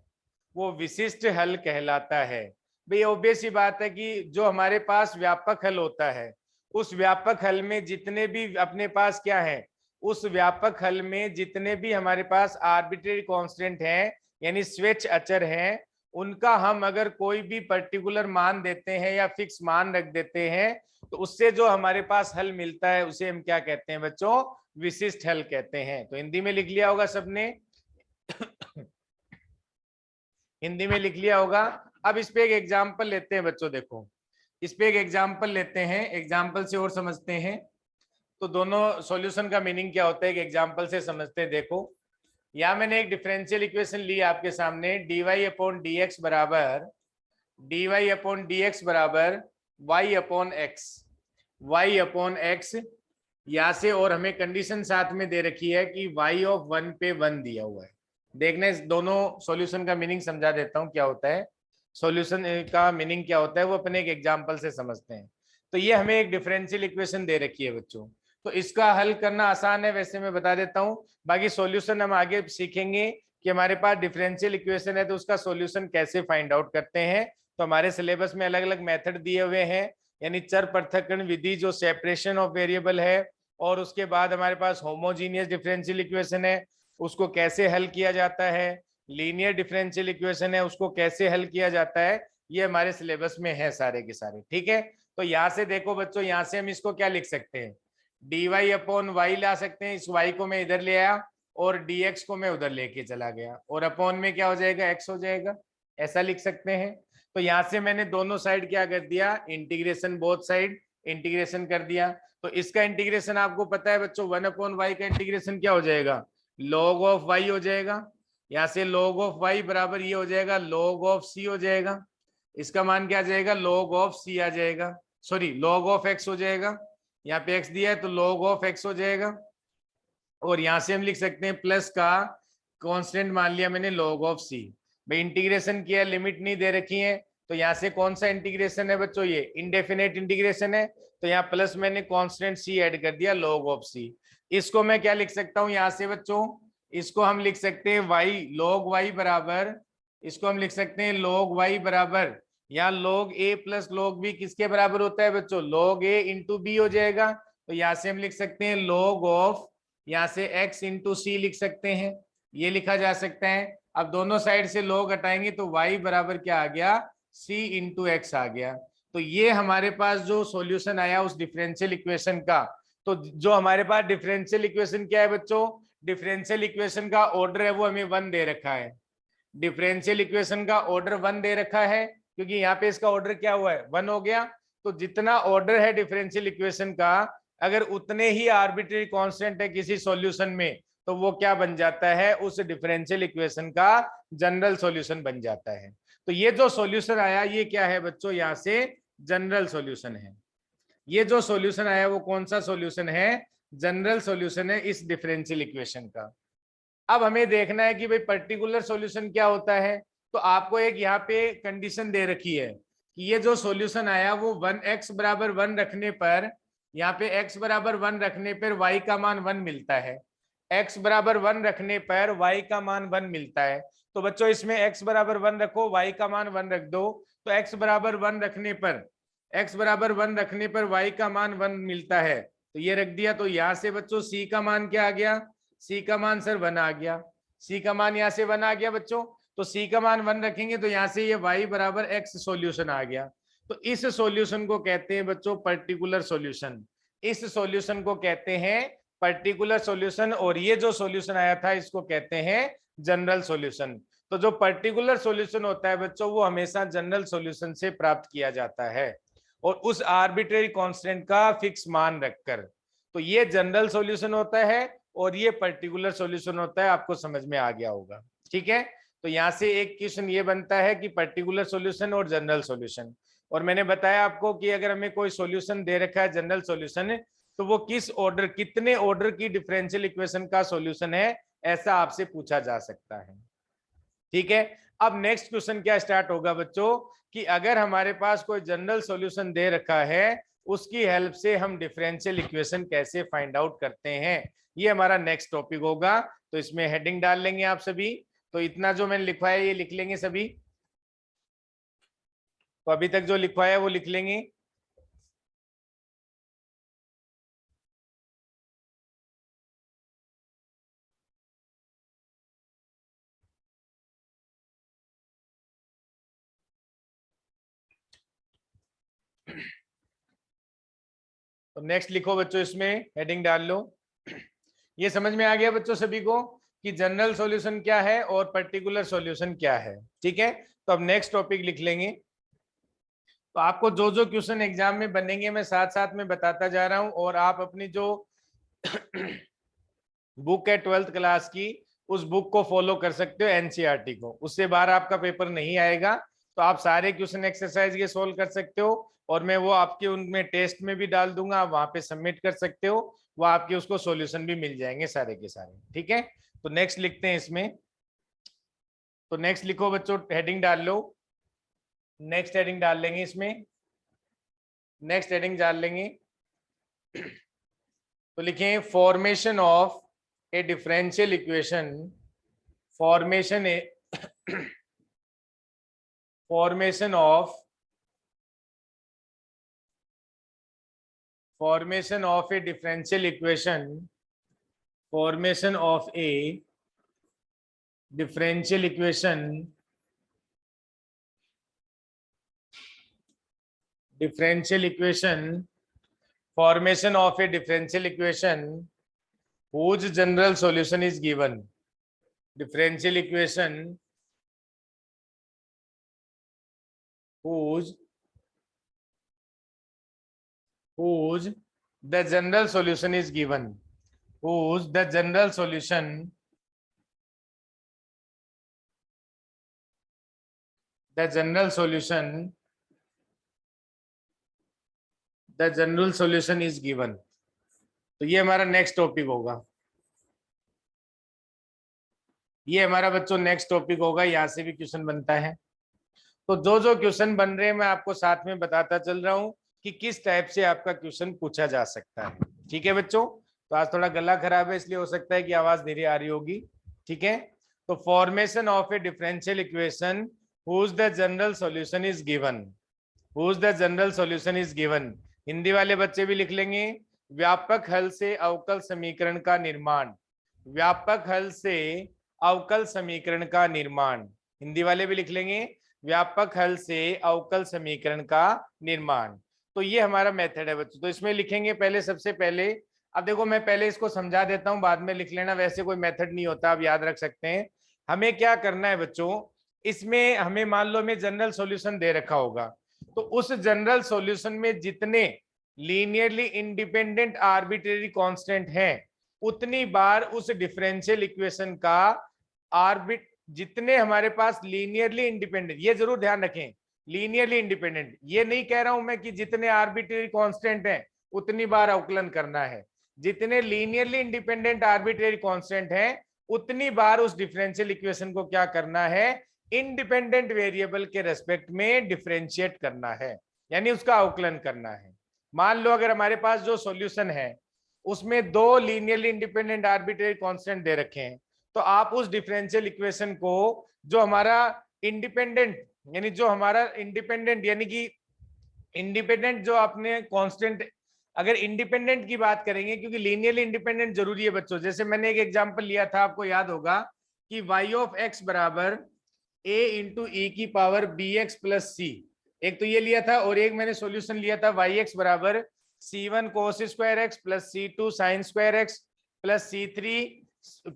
वो विशिष्ट हल कहलाता है। भाई ऑब्वियस सी बात है कि जो हमारे पास व्यापक हल होता है उस व्यापक हल में जितने भी अपने पास क्या है, उस व्यापक हल में जितने भी हमारे पास आर्बिट्रेरी कांस्टेंट हैं यानी स्वेच्छ अचर हैं, उनका हम अगर कोई भी पर्टिकुलर मान देते हैं या फिक्स मान रख देते हैं तो उससे जो हमारे पास हल मिलता है उसे हम क्या कहते हैं बच्चों, विशिष्ट हल कहते हैं। तो हिंदी में लिख लिया होगा सबने हिंदी में लिख लिया होगा। अब इस पे एक एग्जाम्पल लेते हैं बच्चों, देखो इस पे एक एग्जाम्पल लेते हैं, एग्जाम्पल से और समझते हैं, तो दोनों सॉल्यूशन का मीनिंग क्या होता है एक एग्जाम्पल से समझते हैं। देखो यहाँ मैंने एक डिफरेंशियल इक्वेशन ली आपके सामने, dy अपॉन डी एक्स बराबर y अपॉन x यहाँ से, और हमें कंडीशन साथ में दे रखी है कि y ऑफ 1 पे 1 दिया हुआ है। देखना इस दोनों सॉल्यूशन का मीनिंग समझा देता हूँ क्या होता है, सॉल्यूशन का मीनिंग क्या होता है वो अपने एक एग्जांपल से समझते हैं। तो ये हमें एक डिफरेंशियल इक्वेशन दे रखी है बच्चों, तो इसका हल करना आसान है, वैसे मैं बता देता हूँ, बाकी सॉल्यूशन हम आगे सीखेंगे कि हमारे पास डिफरेंशियल इक्वेशन है तो उसका सॉल्यूशन कैसे फाइंड आउट करते हैं। तो हमारे सिलेबस में अलग अलग मेथड दिए हुए हैं, यानी चर पृथक्करण विधि जो सेपरेशन ऑफ वेरिएबल है, और उसके बाद हमारे पास होमोजीनियस डिफरेंशियल इक्वेशन है उसको कैसे हल किया जाता है, लीनियर डिफरेंशियल इक्वेशन है उसको कैसे हल किया जाता है, ये हमारे सिलेबस में है सारे के सारे। ठीक है, तो यहाँ से देखो बच्चों, यहाँ से हम इसको क्या लिख सकते हैं, dy अपॉन वाई ला सकते हैं, इस y को मैं इधर ले आया और dx को मैं उधर लेके चला गया और अपॉन में क्या हो जाएगा, x हो जाएगा, ऐसा लिख सकते हैं। तो यहां से मैंने दोनों साइड क्या कर दिया, इंटीग्रेशन, बोथ साइड इंटीग्रेशन कर दिया। तो इसका इंटीग्रेशन आपको पता है बच्चों, 1/y का इंटीग्रेशन क्या हो जाएगा, log ऑफ y हो जाएगा। यहाँ से log ऑफ y बराबर ये हो जाएगा log ऑफ c हो जाएगा। इसका मान क्या आ जाएगा, log ऑफ c आ जाएगा, सॉरी log ऑफ x हो जाएगा। यहाँ पे x दिया है तो log ऑफ x हो जाएगा। और यहां से हम लिख सकते हैं प्लस का कांस्टेंट मान लिया मैंने log ऑफ c। भाई इंटीग्रेशन किया, लिमिट नहीं दे रखी है, तो यहाँ से कौन सा इंटीग्रेशन है बच्चों, ये इनडेफिनेट इंटीग्रेशन है। तो यहाँ प्लस मैंने कांस्टेंट c ऐड कर दिया log ऑफ c। इसको मैं क्या लिख सकता हूँ यहाँ से बच्चों, इसको हम लिख सकते हैं y log y बराबर, इसको हम लिख सकते हैं log y बराबर, यहाँ log a plus log b किसके बराबर होता है बच्चों, log a इंटू बी हो जाएगा। तो यहाँ से हम लिख सकते हैं log ऑफ, यहाँ से x इंटू सी लिख सकते हैं, ये लिखा जा सकता है। अब दोनों साइड से log हटाएंगे तो y बराबर क्या आ गया, c इंटू एक्स आ गया। तो ये हमारे पास जो सॉल्यूशन आया उस डिफरेंशियल इक्वेशन का। तो जो हमारे पास डिफरेंशियल इक्वेशन क्या है बच्चों, डिफरेंशियल इक्वेशन का ऑर्डर है वो हमें 1 दे रखा है। डिफरेंशियल इक्वेशन का ऑर्डर 1 दे रखा है, क्योंकि यहाँ पे इसका ऑर्डर क्या हुआ है, 1 हो गया। तो जितना ऑर्डर है डिफरेंशियल इक्वेशन का, अगर उतने ही आर्बिट्रेरी कांस्टेंट है किसी सॉल्यूशन में, तो वो क्या बन जाता है, उस डिफरेंशियल इक्वेशन का जनरल सॉल्यूशन बन जाता है। तो ये जो सॉल्यूशन आया ये क्या है बच्चों, यहाँ से जनरल सॉल्यूशन है। ये जो सॉल्यूशन आया वो कौन सा सॉल्यूशन है, जनरल सॉल्यूशन है इस डिफरेंशियल इक्वेशन का। अब हमें देखना है कि भाई पर्टिकुलर सॉल्यूशन क्या होता है। तो आपको एक यहाँ पे कंडीशन दे रखी है कि ये जो सॉल्यूशन आया वो 1x बराबर 1 रखने पर, यहाँ पे x बराबर 1 रखने पर y का मान 1 मिलता है, x बराबर 1 रखने पर y का मान 1 मिलता है। तो बच्चों इसमें x बराबर 1 रखो, y का मान 1 रख दो। तो x बराबर 1 रखने पर, x बराबर 1 रखने पर y का मान 1 मिलता है, तो ये रख दिया। तो यहाँ से बच्चों c का मान क्या आ गया, c का मान सर 1 आ गया, c का मान यहाँ से 1 आ गया बच्चों। तो c का मान 1 रखेंगे तो यहाँ से ये y बराबर x सॉल्यूशन आ गया। तो इस सॉल्यूशन को कहते हैं बच्चों पर्टिकुलर सॉल्यूशन, इस सॉल्यूशन को कहते हैं पर्टिकुलर सॉल्यूशन। और ये जो सॉल्यूशन आया था इसको कहते हैं जनरल सॉल्यूशन। तो जो पर्टिकुलर सॉल्यूशन होता है बच्चों वो हमेशा जनरल सॉल्यूशन से प्राप्त किया जाता है, और उस आर्बिट्रेरी कांस्टेंट का फिक्स मान रखकर। तो ये जनरल सॉल्यूशन होता है और ये पर्टिकुलर सॉल्यूशन होता है, आपको समझ में आ गया होगा, ठीक है। तो यहाँ से एक क्वेश्चन ये बनता है कि पर्टिकुलर सॉल्यूशन और जनरल सॉल्यूशन। और मैंने बताया आपको कि अगर हमें कोई सॉल्यूशन दे रखा है जनरल सॉल्यूशन, तो वो किस ऑर्डर, कितने ऑर्डर की डिफरेंशियल इक्वेशन का सॉल्यूशन है, ऐसा आपसे पूछा जा सकता है, ठीक है। अब नेक्स्ट क्वेश्चन क्या स्टार्ट होगा बच्चों, कि अगर हमारे पास कोई जनरल सॉल्यूशन दे रखा है, उसकी हेल्प से हम डिफरेंशियल इक्वेशन कैसे फाइंड आउट करते हैं, ये हमारा नेक्स्ट टॉपिक होगा। तो इसमें हेडिंग डाल लेंगे आप सभी। तो इतना जो मैंने लिखवाया ये लिख लेंगे सभी, तो अभी तक जो लिखवाया है वो लिख लेंगे। तो नेक्स्ट लिखो बच्चों, इसमें हेडिंग डाल लो। ये समझ में आ गया बच्चों सभी को कि जनरल सॉल्यूशन क्या है और पर्टिकुलर सॉल्यूशन क्या है, ठीक है। तो अब नेक्स्ट टॉपिक लिख लेंगे। तो आपको जो जो क्वेश्चन एग्जाम में बनेंगे मैं साथ साथ में बताता जा रहा हूं, और आप अपनी जो बुक है 12th क्लास की, उस बुक को फॉलो कर सकते हो, एनसीईआरटी को, उससे बाहर आपका पेपर नहीं आएगा। तो आप सारे क्वेश्चन एक्सरसाइज के सोल्व कर सकते हो, और मैं वो आपके उनमें टेस्ट में भी डाल दूंगा, आप वहां पे सबमिट कर सकते हो, वो आपके उसको सॉल्यूशन भी मिल जाएंगे सारे के सारे, ठीक है। तो नेक्स्ट लिखते हैं इसमें। तो नेक्स्ट लिखो बच्चों, हेडिंग डाल लो, नेक्स्ट हेडिंग डाल लेंगे इसमें, नेक्स्ट हेडिंग डाल लेंगे। तो लिखें formation of a differential equation, formation A formation of a differential equation, formation of a differential equation, differential equation formation of a differential equation whose general solution is given. Differential equation whose the general solution is given. Whose the general solution is given. तो ये हमारा next topic होगा, ये हमारा बच्चों next topic होगा। यहाँ से भी क्वेश्चन बनता है। तो जो जो क्वेश्चन बन रहे हैं मैं आपको साथ में बताता चल रहा हूँ कि किस टाइप से आपका क्वेश्चन पूछा जा सकता है। ठीक है बच्चों, तो आज थोड़ा गला खराब है इसलिए हो सकता है कि आवाज धीरे आ रही होगी। ठीक है, तो formation of a differential equation whose the general solution is given. Whose the general solution is given, Hindi वाले बच्चे भी लिख लेंगे। व्यापक हल से अवकल समीकरण का निर्माण। व्यापक हल से अवकल समीकरण का निर्माण, हिंदी वाले भी लिख लेंगे। व्यापक हल से अवकल समीकरण का निर्माण, तो ये हमारा मेथड है बच्चों। तो इसमें लिखेंगे पहले, सबसे पहले अब देखो मैं पहले इसको समझा देता हूं, बाद में लिख लेना, वैसे कोई मेथड नहीं होता, आप याद रख सकते हैं। हमें क्या करना है बच्चों, इसमें हमें मान लो हमें जनरल सॉल्यूशन दे रखा होगा, तो उस जनरल सॉल्यूशन में जितने लीनियरली इंडिपेंडेंट आर्बिट्रेरी कांस्टेंट हैं उतनी बार उस डिफरेंशियल इक्वेशन का जितने हमारे पास लीनियरली इंडिपेंडेंट, ये जरूर ध्यान रखें, लीनियरली इंडिपेंडेंट, ये नहीं कह रहा हूं मैं कि जितने आर्बिट्रेरी कांस्टेंट हैं उतनी बार अवकलन करना है। जितने लीनियरली इंडिपेंडेंट आर्बिट्रेरी कांस्टेंट हैं उतनी बार उस डिफरेंशियल इक्वेशन को क्या करना है, इंडिपेंडेंट वेरिएबल के रेस्पेक्ट में डिफरेंशिएट करना है, यानी उसका अवकलन करना है। मान लो अगर हमारे पास जो सॉल्यूशन है उसमें दो लीनियरली इंडिपेंडेंट आर्बिट्रेरी कांस्टेंट दे रखे हैं, तो आप उस डिफरेंशियल इक्वेशन को जो हमारा इंडिपेंडेंट यानी कि इंडिपेंडेंट जो आपने कांस्टेंट, अगर इंडिपेंडेंट की बात करेंगे क्योंकि लीनियरली इंडिपेंडेंट जरूरी है बच्चों। जैसे मैंने एक एग्जांपल लिया था, आपको याद होगा कि y ऑफ x बराबर a इंटू ई की पावर bx प्लस सी, एक तो ये लिया था, और एक मैंने सॉल्यूशन लिया था yx बराबर c1 cos square x plus c2 sin square x plus c3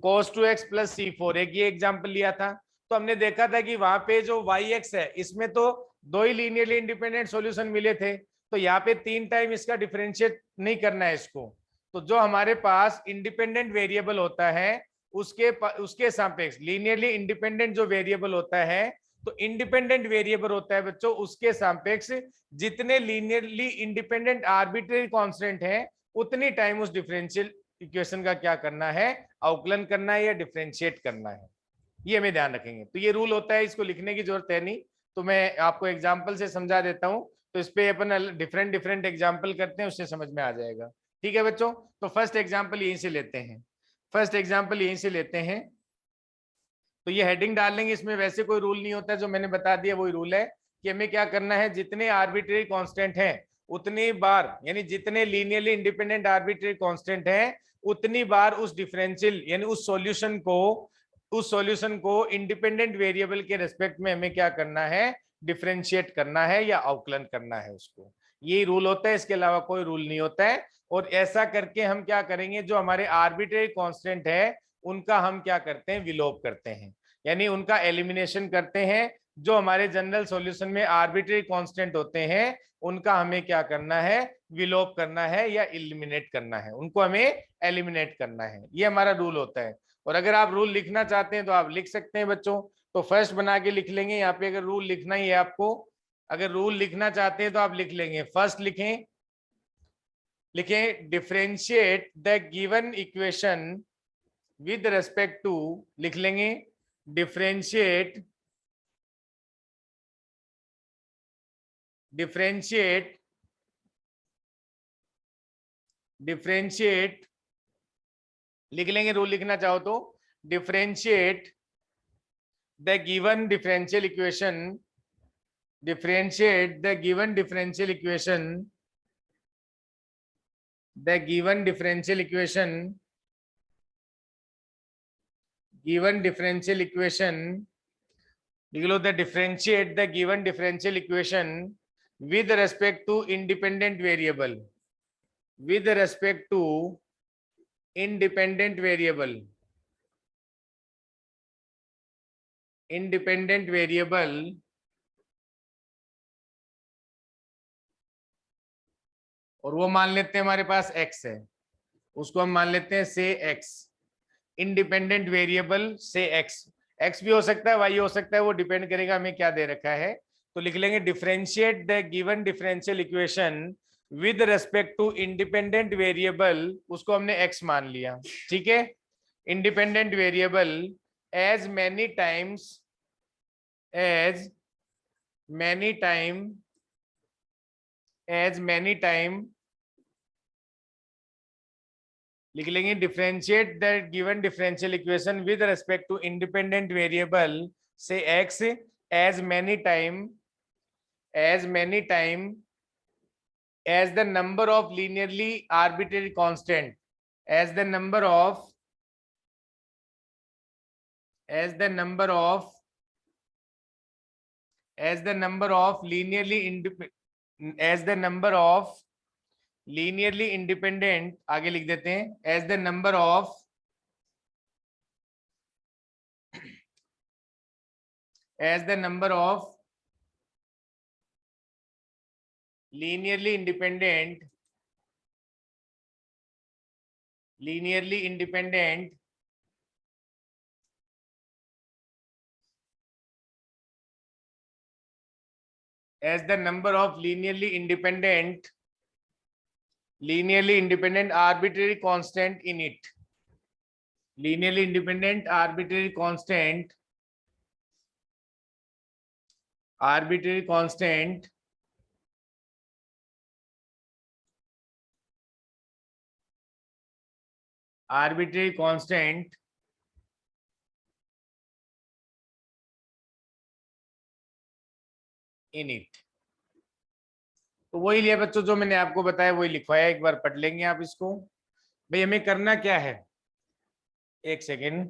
cos 2x plus c4, एक ये एग्जांपल लिया था। तो हमने देखा था कि वहां पे जो yx है इसमें तो दो ही लीनियरली इंडिपेंडेंट सॉल्यूशन मिले थे, तो यहाँ पे 3 टाइम इसका डिफरेंशिएट नहीं करना है इसको। तो जो हमारे पास इंडिपेंडेंट वेरिएबल होता है उसके सापेक्ष लीनियरली इंडिपेंडेंट जो वेरिएबल होता है, तो इंडिपेंडेंट वेरिएबल होता है बच्चों उसके सापेक्ष जितने लीनियरली इंडिपेंडेंट आर्बिट्रेरी कांस्टेंट हैं उतनी टाइम उस डिफरेंशियल इक्वेशन का क्या करना है, अवकलन करना है या डिफरेंशिएट करना है। ये हमें ध्यान रखेंगे। तो ये रूल होता है, इसको लिखने की जरूरत है नहीं, तो मैं आपको एग्जाम्पल से समझा देता हूं। तो इस पे अपन डिफरेंट एग्जाम्पल करते हैं, उससे समझ में आ जाएगा। ठीक है बच्चों, तो फर्स्ट एग्जाम्पल यहीं से लेते हैं। तो ये हेडिंग डाल लेंगे, इसमें वैसे कोई रूल नहीं होता, जो मैंने बता दिया वही रूल है कि हमें क्या करना है, जितने आर्बिट्रेरी कांस्टेंट हैं उतनी बार, यानी जितने लीनियरली इंडिपेंडेंट आर्बिट्रेरी कांस्टेंट हैं उतनी बार उस डिफरेंशियल यानी उस सॉल्यूशन को इंडिपेंडेंट वेरिएबल के रेस्पेक्ट में हमें क्या करना है, डिफरेंशिएट करना है या अवकलन करना है उसको। यही रूल होता है, इसके अलावा कोई रूल नहीं होता है। और ऐसा करके हम क्या करेंगे, जो हमारे आर्बिट्रेरी कांस्टेंट है उनका हम क्या करते हैं, विलोप करते हैं, यानी उनका एलिमिनेशन करते हैं। जो हमारे जनरल सॉल्यूशन में आर्बिट्रेरी कांस्टेंट होते हैं उनका हमें क्या करना है, विलोप करना है या एलिमिनेट करना है, उनको हमें एलिमिनेट करना है। ये हमारा रूल होता है। और अगर आप रूल लिखना चाहते हैं तो आप लिख सकते हैं बच्चों, तो फर्स्ट बना के लिख लेंगे यहाँ पे। अगर रूल लिखना ही है आपको, अगर रूल लिखना चाहते हैं तो आप लिख लेंगे, फर्स्ट लिखें differentiate the given equation with respect to, लिख लेंगे डिफरेंशिएट लिख लेंगे, रूल लिखना चाहो तो differentiate the given differential equation लिख लो, the differentiate the given differential equation with respect to independent variable with respect to independent variable, और वो मान लेते हैं हमारे पास x है, उसको हम मान लेते हैं से x, इंडिपेंडेंट वेरिएबल से x भी हो सकता है, y हो सकता है, वो डिपेंड करेगा हमें क्या दे रखा है। तो लिख लेंगे differentiate the given differential equation with respect to independent variable, उसको हमने x मान लिया, ठीक है। Independent variable as many time लिख लेंगे differentiate the given differential equation with respect to independent variable से x as many time as the number of linearly arbitrary constant, as the number of linearly independent, आगे लिख देते हैं as the number of linearly independent as the number of linearly independent arbitrary constant in it, linearly independent arbitrary constant in it। तो वही लिया बच्चों, जो मैंने आपको बताया वही लिखवाया, एक बार पढ़ लेंगे आप इसको। भाई हमें करना क्या है, एक सेकेंड,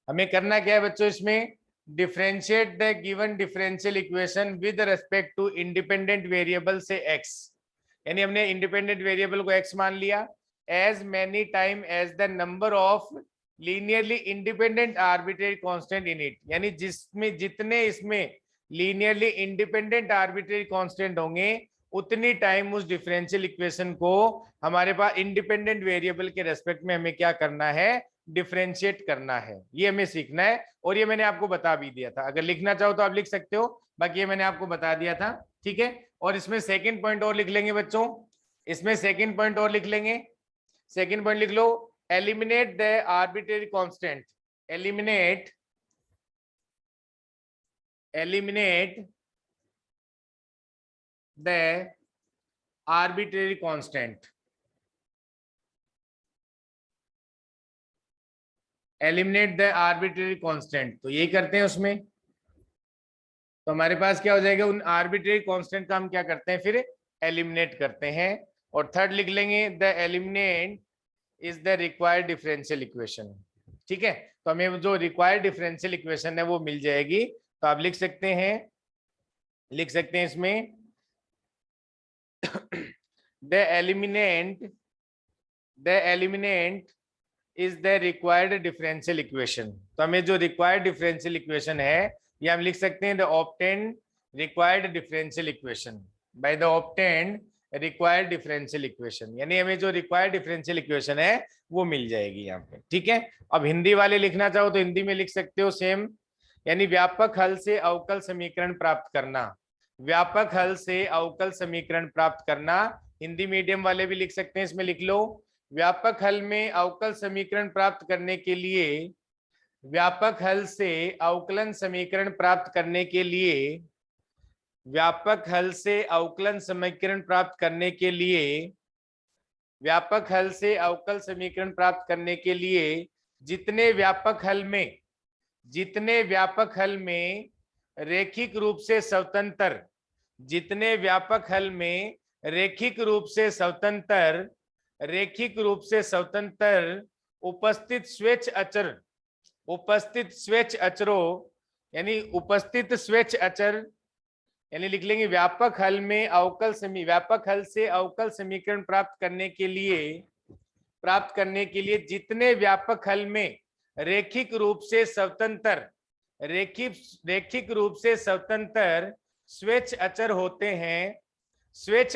हमें करना क्या है बच्चों, इसमें differentiate the given differential equation with respect to independent variable से x, यानी हमने इंडिपेंडेंट वेरिएबल को x मान लिया, as many time as the number of linearly independent arbitrary constant in it, यानी जिसमें जितने इसमें लीनियरली इंडिपेंडेंट आर्बिट्रेरी कांस्टेंट होंगे उतनी टाइम उस डिफरेंशियल इक्वेशन को हमारे पास इंडिपेंडेंट वेरिएबल के रेस्पेक्ट में हमें क्या करना है, डिफरेंशिएट करना है, ये हमें सीखना है। और ये मैंने आपको बता भी दिया था, अगर लिखना चाहो तो आप लिख सकते हो, बाकी ये मैंने आपको बता दिया था, ठीक है। और इसमें सेकंड पॉइंट और लिख लेंगे बच्चों, इसमें सेकंड पॉइंट और लिख लेंगे, सेकंड पॉइंट लिख लो, eliminate the arbitrary constant, eliminate the arbitrary constant, eliminate the arbitrary constant. तो यही करते हैं उसमें, तो हमारे पास क्या हो जाएगा, उन आर्बिट्रेरी कांस्टेंट का हम क्या करते हैं, फिर एलिमिनेट करते हैं। और थर्ड लिख लेंगे the eliminate is the required differential equation, ठीक है। तो हमें जो रिक्वायर्ड डिफरेंशियल इक्वेशन है वो मिल जाएगी। तो आप लिख सकते हैं इसमें the eliminant is the required differential equation. तो हमें जो रिक्वायर्ड डिफरेंशियल इक्वेशन है ये हम लिख सकते हैं the obtained required differential equation, by the obtained required differential equation, यानी हमें जो रिक्वायर्ड डिफरेंशियल इक्वेशन है वो मिल जाएगी यहाँ पे, ठीक है। अब हिंदी वाले लिखना चाहो तो हिंदी में लिख सकते हो सेम, यानी व्यापक हल से अवकल समीकरण प्राप्त करना, व्यापक हल से अवकल समीकरण प्राप्त करना। हिंदी मीडियम वाले भी लिख सकते हैं, इसमें लिख लो, व्यापक हल में अवकल समीकरण प्राप्त करने के लिए, व्यापक हल से अवकलन समीकरण प्राप्त करने के लिए, व्यापक हल से अवकलन समीकरण प्राप्त करने के लिए, व्यापक हल से अवकल समीकरण प्राप्त करने के लिए जितने व्यापक हल में रैखिक रूप से स्वतंत्र, जितने व्यापक हल में रैखिक रूप से स्वतंत्र उपस्थित स्वेच्छ अचरों, यानी उपस्थित स्वेच्छ अचर यानी लिख लेंगे व्यापक हल में व्यापक हल से अवकल समीकरण प्राप्त करने के लिए जितने व्यापक हल में रैखिक रूप से स्वतंत्र स्वेच्छ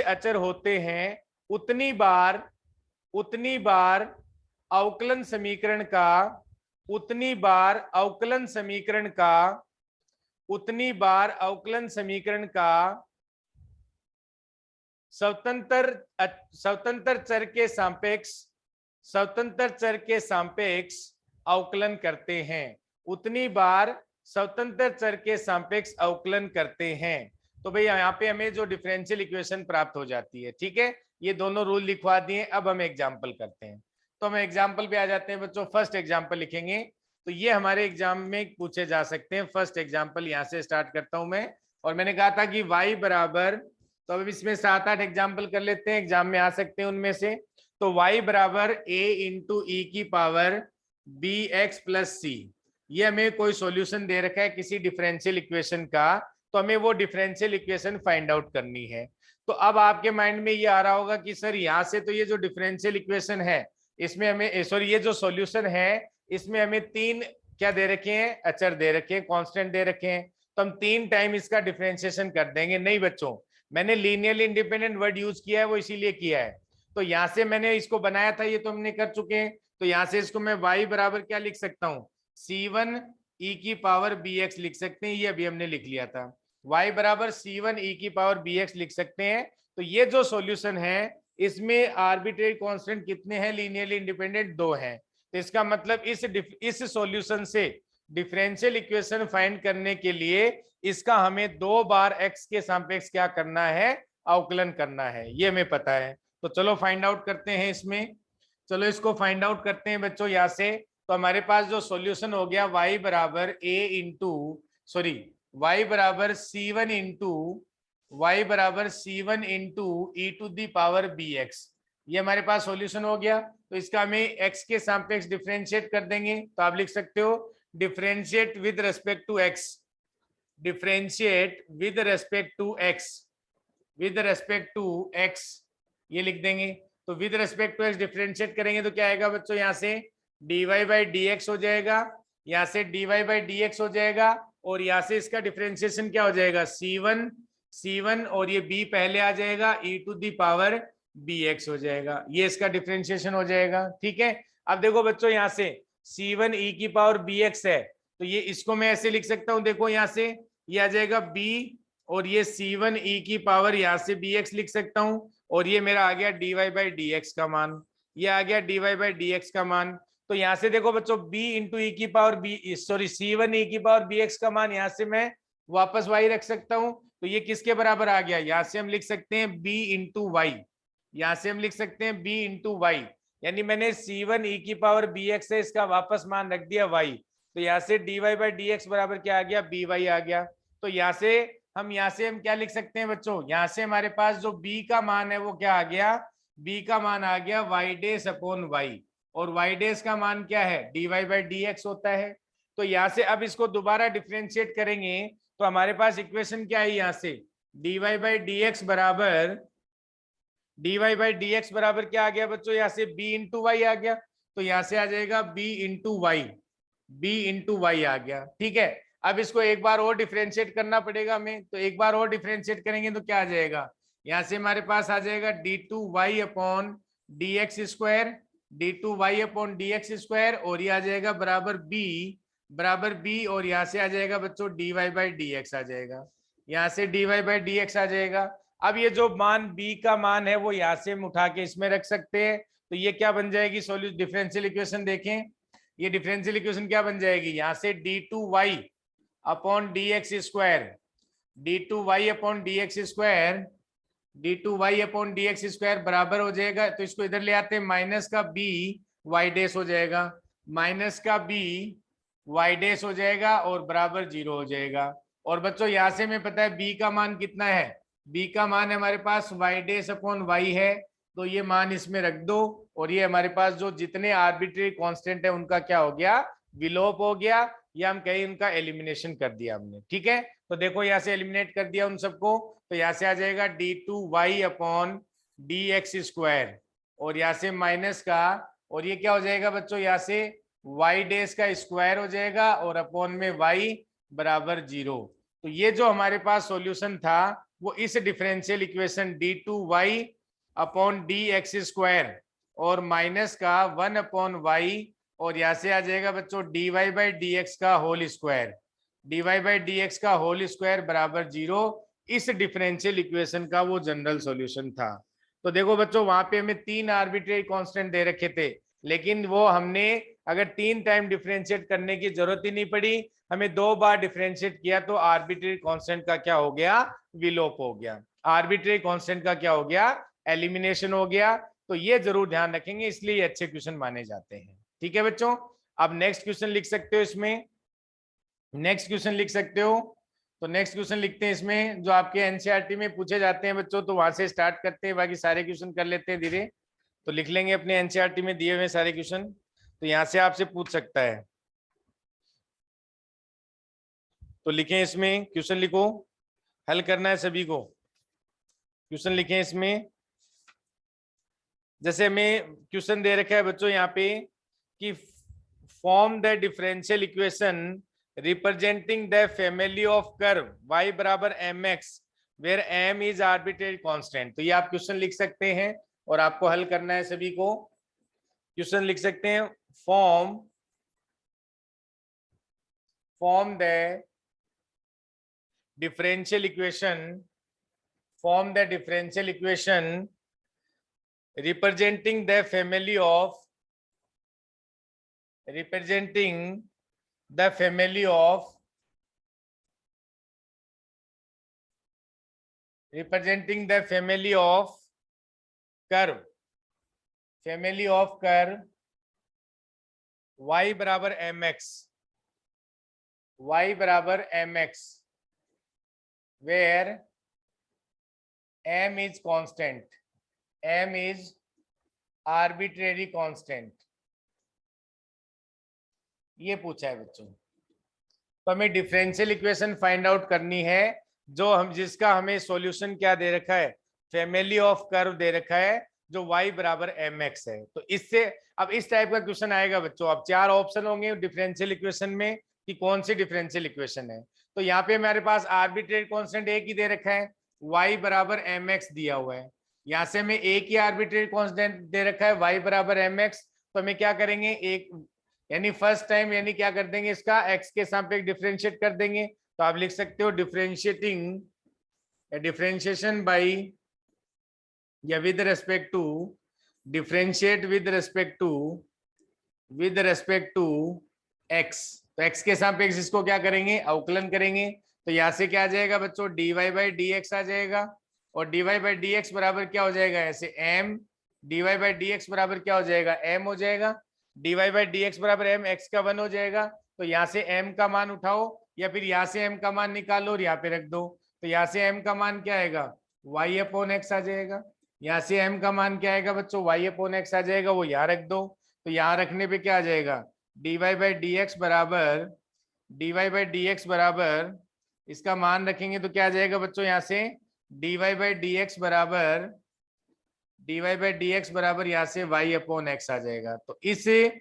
अचर होते हैं उतनी बार अवकलन समीकरण का स्वतंत्र चर के सापेक्ष अवकलन करते हैं तो भैया यहाँ पे हमें जो डिफरेंशियल इक्वेशन प्राप्त हो जाती है। ठीक है, ये दोनों रूल लिखवा दिए। अब हम एग्जाम्पल करते हैं, तो हम एग्जाम्पल पे आ जाते हैं बच्चों। फर्स्ट एग्जाम्पल लिखेंगे, तो ये हमारे एग्जाम में पूछे जा सकते हैं। फर्स्ट एग्जाम्पल यहाँ से स्टार्ट करता हूं मैं, और मैंने कहा था कि y बराबर, तो अब इसमें 7-8 एग्जाम्पल कर लेते हैं, एग्जाम में आ सकते हैं उनमें से। तो y बराबर a इंटू ई की पावर bx प्लस c, ये हमें कोई सॉल्यूशन दे रखा है किसी डिफरेंशियल इक्वेशन का, तो हमें वो डिफरेंशियल इक्वेशन फाइंड आउट करनी है। तो अब आपके माइंड में ये आ रहा होगा कि सर यहाँ से तो ये जो डिफरेंशियल इक्वेशन है इसमें हमें ये जो सॉल्यूशन है इसमें हमें 3 क्या दे रखे हैं, अचर दे रखे हैं, कांस्टेंट दे रखे हैं, तो हम 3 टाइम इसका डिफरेंशिएशन कर देंगे। नहीं बच्चों, मैंने लीनियरली इंडिपेंडेंट वर्ड यूज किया है, वो इसीलिए किया है। तो यहाँ से मैंने इसको बनाया था, ये तो हमने कर चुके हैं। तो यहाँ से इसको मैं y बराबर क्या लिख सकता हूँ, c1 e की पावर bx लिख सकते हैं, ये अभी हमने लिख लिया था। y बराबर c1 e की पावर bx लिख सकते हैं। तो ये जो सॉल्यूशन है इसमें आर्बिट्रेरी कांस्टेंट कितने हैं, लीनियरली इंडिपेंडेंट 2 हैं। तो इसका मतलब इस सॉल्यूशन से डिफरेंशियल इक्वेशन फाइंड करने के लिए इसका हमें 2 बार x के सापेक्ष क्या करना है, अवकलन करना है, ये हमें पता है। तो चलो फाइंड आउट करते हैं इसमें। चलो इसको फाइंड आउट करते हैं बच्चों यहाँ से। तो हमारे पास जो सॉल्यूशन हो गया y बराबर c1 into E to the power bx, ये हमारे पास सॉल्यूशन हो गया। तो इसका हमें x के सापेक्ष डिफरेंशिएट कर देंगे। तो आप लिख सकते हो differentiate with respect to x, ये लिख देंगे। तो with respect to x differentiate करेंगे तो क्या आएगा बच्चों, यहाँ से dy बाई dx हो जाएगा, यहाँ से dy बाई dx हो जाएगा, और यहाँ से इसका डिफरेंशिएशन क्या हो जाएगा, c1 और ये b पहले आ जाएगा, e to the power bx हो जाएगा, ये इसका डिफरेंशिएशन हो जाएगा। ठीक है, अब देखो बच्चों यहाँ से c1 e की पावर bx है, तो ये इसको मैं ऐसे लिख सकता हूँ, देखो यहाँ से ये आ जाएगा b, और ये c1 e की पावर यहाँ से bx लिख सकता हूँ, और ये मेरा आ गया dy बाई dx का मान, ये आ गया dy बाई dx का मान। तो यहाँ से देखो बच्चों b इंटू ई की पावर c1 e की पावर bx का मान यहाँ से मैं वापस y रख सकता हूँ। तो ये किसके बराबर आ गया, यहाँ से हम लिख सकते हैं b इंटू वाई, यहाँ से हम लिख सकते हैं b इंटू वाई, यानी मैंने c1 e की पावर bx से इसका वापस मान रख दिया y। तो यहाँ से dy बाई dx बराबर क्या आ गया, by आ गया। तो यहाँ से हम क्या लिख सकते हैं बच्चों, यहाँ से हमारे पास जो b का मान है वो क्या आ गया, b का मान आ गया y डैश अपॉन y, और y डैश का मान क्या है, dy बाई dx होता है। तो यहाँ से अब इसको दोबारा डिफरेंशिएट करेंगे तो हमारे पास इक्वेशन क्या है, यहाँ से dy बाई dx बराबर क्या आ गया बच्चों, यहाँ से b इंटू वाई आ गया। तो यहाँ से आ जाएगा b इंटू वाई आ गया। ठीक है, अब इसको एक बार और डिफरेंशिएट करना पड़ेगा हमें, तो एक बार और डिफरेंशिएट करेंगे तो क्या आ जाएगा, यहाँ से हमारे पास आ जाएगा d2y अपॉन dx स्क्वायर, और ये आ जाएगा बराबर b, और यहाँ से आ जाएगा बच्चों dy बाई dx आ जाएगा, यहाँ से dy बाई dx आ जाएगा। अब ये जो मान b का मान है वो यहाँ से हम उठा के इसमें रख सकते हैं। तो ये क्या बन जाएगी, सॉल्यूशन डिफरेंशियल इक्वेशन देखें, ये डिफरेंशियल इक्वेशन क्या बन जाएगी, यहाँ से d2y अपॉन dx स्क्वायर बराबर हो जाएगा। तो इसको इधर ले आते हैं, माइनस का b y डैश हो जाएगा, और बराबर 0 हो जाएगा। और बच्चों यहाँ से हमें पता है b का मान कितना है, b का मान हमारे पास y डैश अपॉन y है, तो ये मान इसमें रख दो, और ये हमारे पास जो जितने आर्बिट्रेरी कांस्टेंट है उनका क्या हो गया, विलोप हो गया। या हम कहीं उनका एलिमिनेशन कर दिया हमने, ठीक है। तो देखो यहाँ से एलिमिनेट कर दिया उन सबको, तो यहाँ से आ जाएगा d2y अपॉन dx², और यहाँ से माइनस का, और ये क्या हो जाएगा बच्चों, यहाँ से y डेज का स्क्वायर हो जाएगा और अपॉन में y बराबर 0। तो ये जो हमारे पास सॉल्यूशन था वो इस differential equation d2y upon dx² और माइनस का 1 अपॉन y, और यहाँ से आ जाएगा बच्चों dy बाई dx का whole square, dy by dx का होल स्क्वायर बराबर 0। इस डिफरेंशियल इक्वेशन का वो जनरल सॉल्यूशन था। तो देखो बच्चों वहां पे हमें 3 आर्बिट्रेरी कांस्टेंट दे रखे थे, लेकिन वो हमने अगर 3 टाइम डिफरेंशिएट करने की जरूरत ही नहीं पड़ी, हमें 2 बार डिफरेंशिएट किया तो आर्बिट्रेरी कांस्टेंट का क्या हो गया, विलोप हो गया। आर्बिट्रेरी कांस्टेंट का क्या हो गया, एलिमिनेशन हो गया। तो ये जरूर ध्यान रखेंगे, इसलिए अच्छे क्वेश्चन माने जाते हैं, ठीक है बच्चों। अब नेक्स्ट क्वेश्चन लिख सकते हो इसमें, नेक्स्ट क्वेश्चन लिख सकते हो। तो नेक्स्ट क्वेश्चन लिखते हैं इसमें जो आपके एनसीईआरटी में पूछे जाते हैं बच्चों, तो वहां से स्टार्ट करते हैं, बाकी सारे क्वेश्चन कर लेते हैं धीरे। तो लिख लेंगे अपने एनसीईआरटी में दिए हुए सारे क्वेश्चन, तो यहाँ से आपसे पूछ सकता है। तो लिखें इसमें, क्वेश्चन लिखो, हल करना है सभी को। क्वेश्चन लिखें इसमें, जैसे हमें क्वेश्चन दे रखा है बच्चों यहाँ पे कि form the differential equation representing the family of curve y बराबर mx where m is arbitrary constant. तो ये आप क्वेश्चन लिख सकते हैं और आपको हल करना है सभी को। क्वेश्चन लिख सकते हैं, form the differential equation, form the differential equation representing the family of curve y बराबर mx where m is constant, m is arbitrary constant, ये पूछा है बच्चों। तो हमें डिफरेंशियल इक्वेशन फाइंड आउट करनी है जो हम, जिसका हमें सॉल्यूशन क्या दे रखा है, फैमिली ऑफ कर्व दे रखा है जो y बराबर mx है। तो इससे अब इस टाइप का क्वेश्चन आएगा बच्चों। अब 4 ऑप्शन होंगे डिफरेंशियल इक्वेशन में कि कौन सी डिफरेंशियल इक्वेशन है। तो यहाँ पे हमारे पास आर्बिट्रेरी कांस्टेंट एक ही दे रखा है, y बराबर mx दिया हुआ है। यहाँ से हमें एक ही आर्बिट्रेरी कांस्टेंट दे रखा है y बराबर mx। तो हमें क्या करेंगे, एक यानी फर्स्ट टाइम यानी क्या कर देंगे, इसका x के सापेक्ष डिफरेंशिएट कर देंगे। तो आप लिख सकते हो डिफरेंशिएटिंग, डिफरेंशिएशन बाय या with respect to, differentiate with respect to x। तो x के सापेक्ष इसको क्या करेंगे, अवकलन करेंगे। तो यहाँ से क्या आ जाएगा बच्चों, dy बाई dx आ जाएगा, और dy बाई dx बराबर क्या हो जाएगा, ऐसे m, dy बाई dx बराबर क्या हो जाएगा, m हो जाएगा। dy बाई dx बराबर m, x का 1 हो जाएगा। तो यहाँ से m का मान उठाओ या फिर यहाँ से m का मान निकालो और यहाँ पे रख दो। तो यहाँ से m का मान क्या आएगा, y अपॉन x आ जाएगा। यहाँ से m का मान क्या आएगा बच्चों, y अपॉन x आ जाएगा, वो यहाँ रख दो। तो यहाँ रखने पे क्या आ जाएगा, dy बाई dx बराबर इसका मान रखेंगे तो क्या आ जाएगा बच्चों, यहाँ से dy बाई dx बराबर यहाँ से y अपॉन x आ जाएगा। तो इसे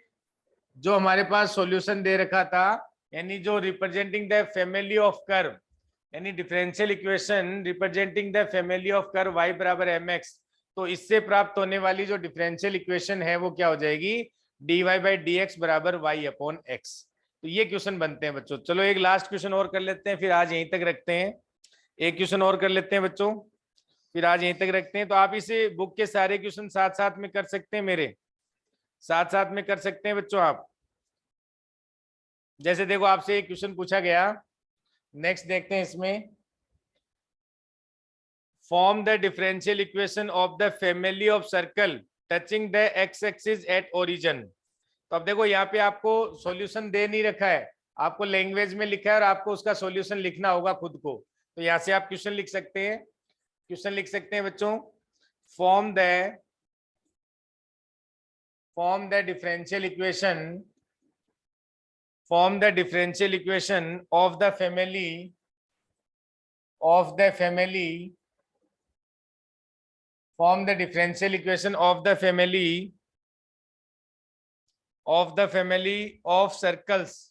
जो हमारे पास सॉल्यूशन दे रखा था, यानी जो representing the family of curve, यानी differential equation representing the family of curve y बराबर mx, तो इससे प्राप्त होने वाली जो डिफरेंशियल इक्वेशन है वो क्या हो जाएगी, dy बाई dx बराबर y अपॉन x। तो ये क्वेश्चन बनते हैं बच्चों। चलो एक लास्ट क्वेश्चन और कर लेते हैं, फिर आज यहीं तक रखते हैं। एक क्वेश्चन और कर लेते हैं बच्चों, फिर आज यहीं तक रखते हैं। तो आप इसे बुक के सारे क्वेश्चन साथ साथ में कर सकते हैं, मेरे साथ साथ में कर सकते हैं बच्चों आप। जैसे देखो आपसे एक क्वेश्चन पूछा गया, नेक्स्ट देखते हैं इसमें, form the differential equation of the family of circle touching the x axis at origin. तो अब देखो यहाँ पे आपको सॉल्यूशन दे नहीं रखा है, आपको लैंग्वेज में लिखा है और आपको उसका सॉल्यूशन लिखना होगा खुद को। तो यहाँ से आप क्वेश्चन लिख सकते हैं, क्वेश्चन लिख सकते हैं बच्चों, form the differential equation form the differential equation of the family form the differential equation of the family of circles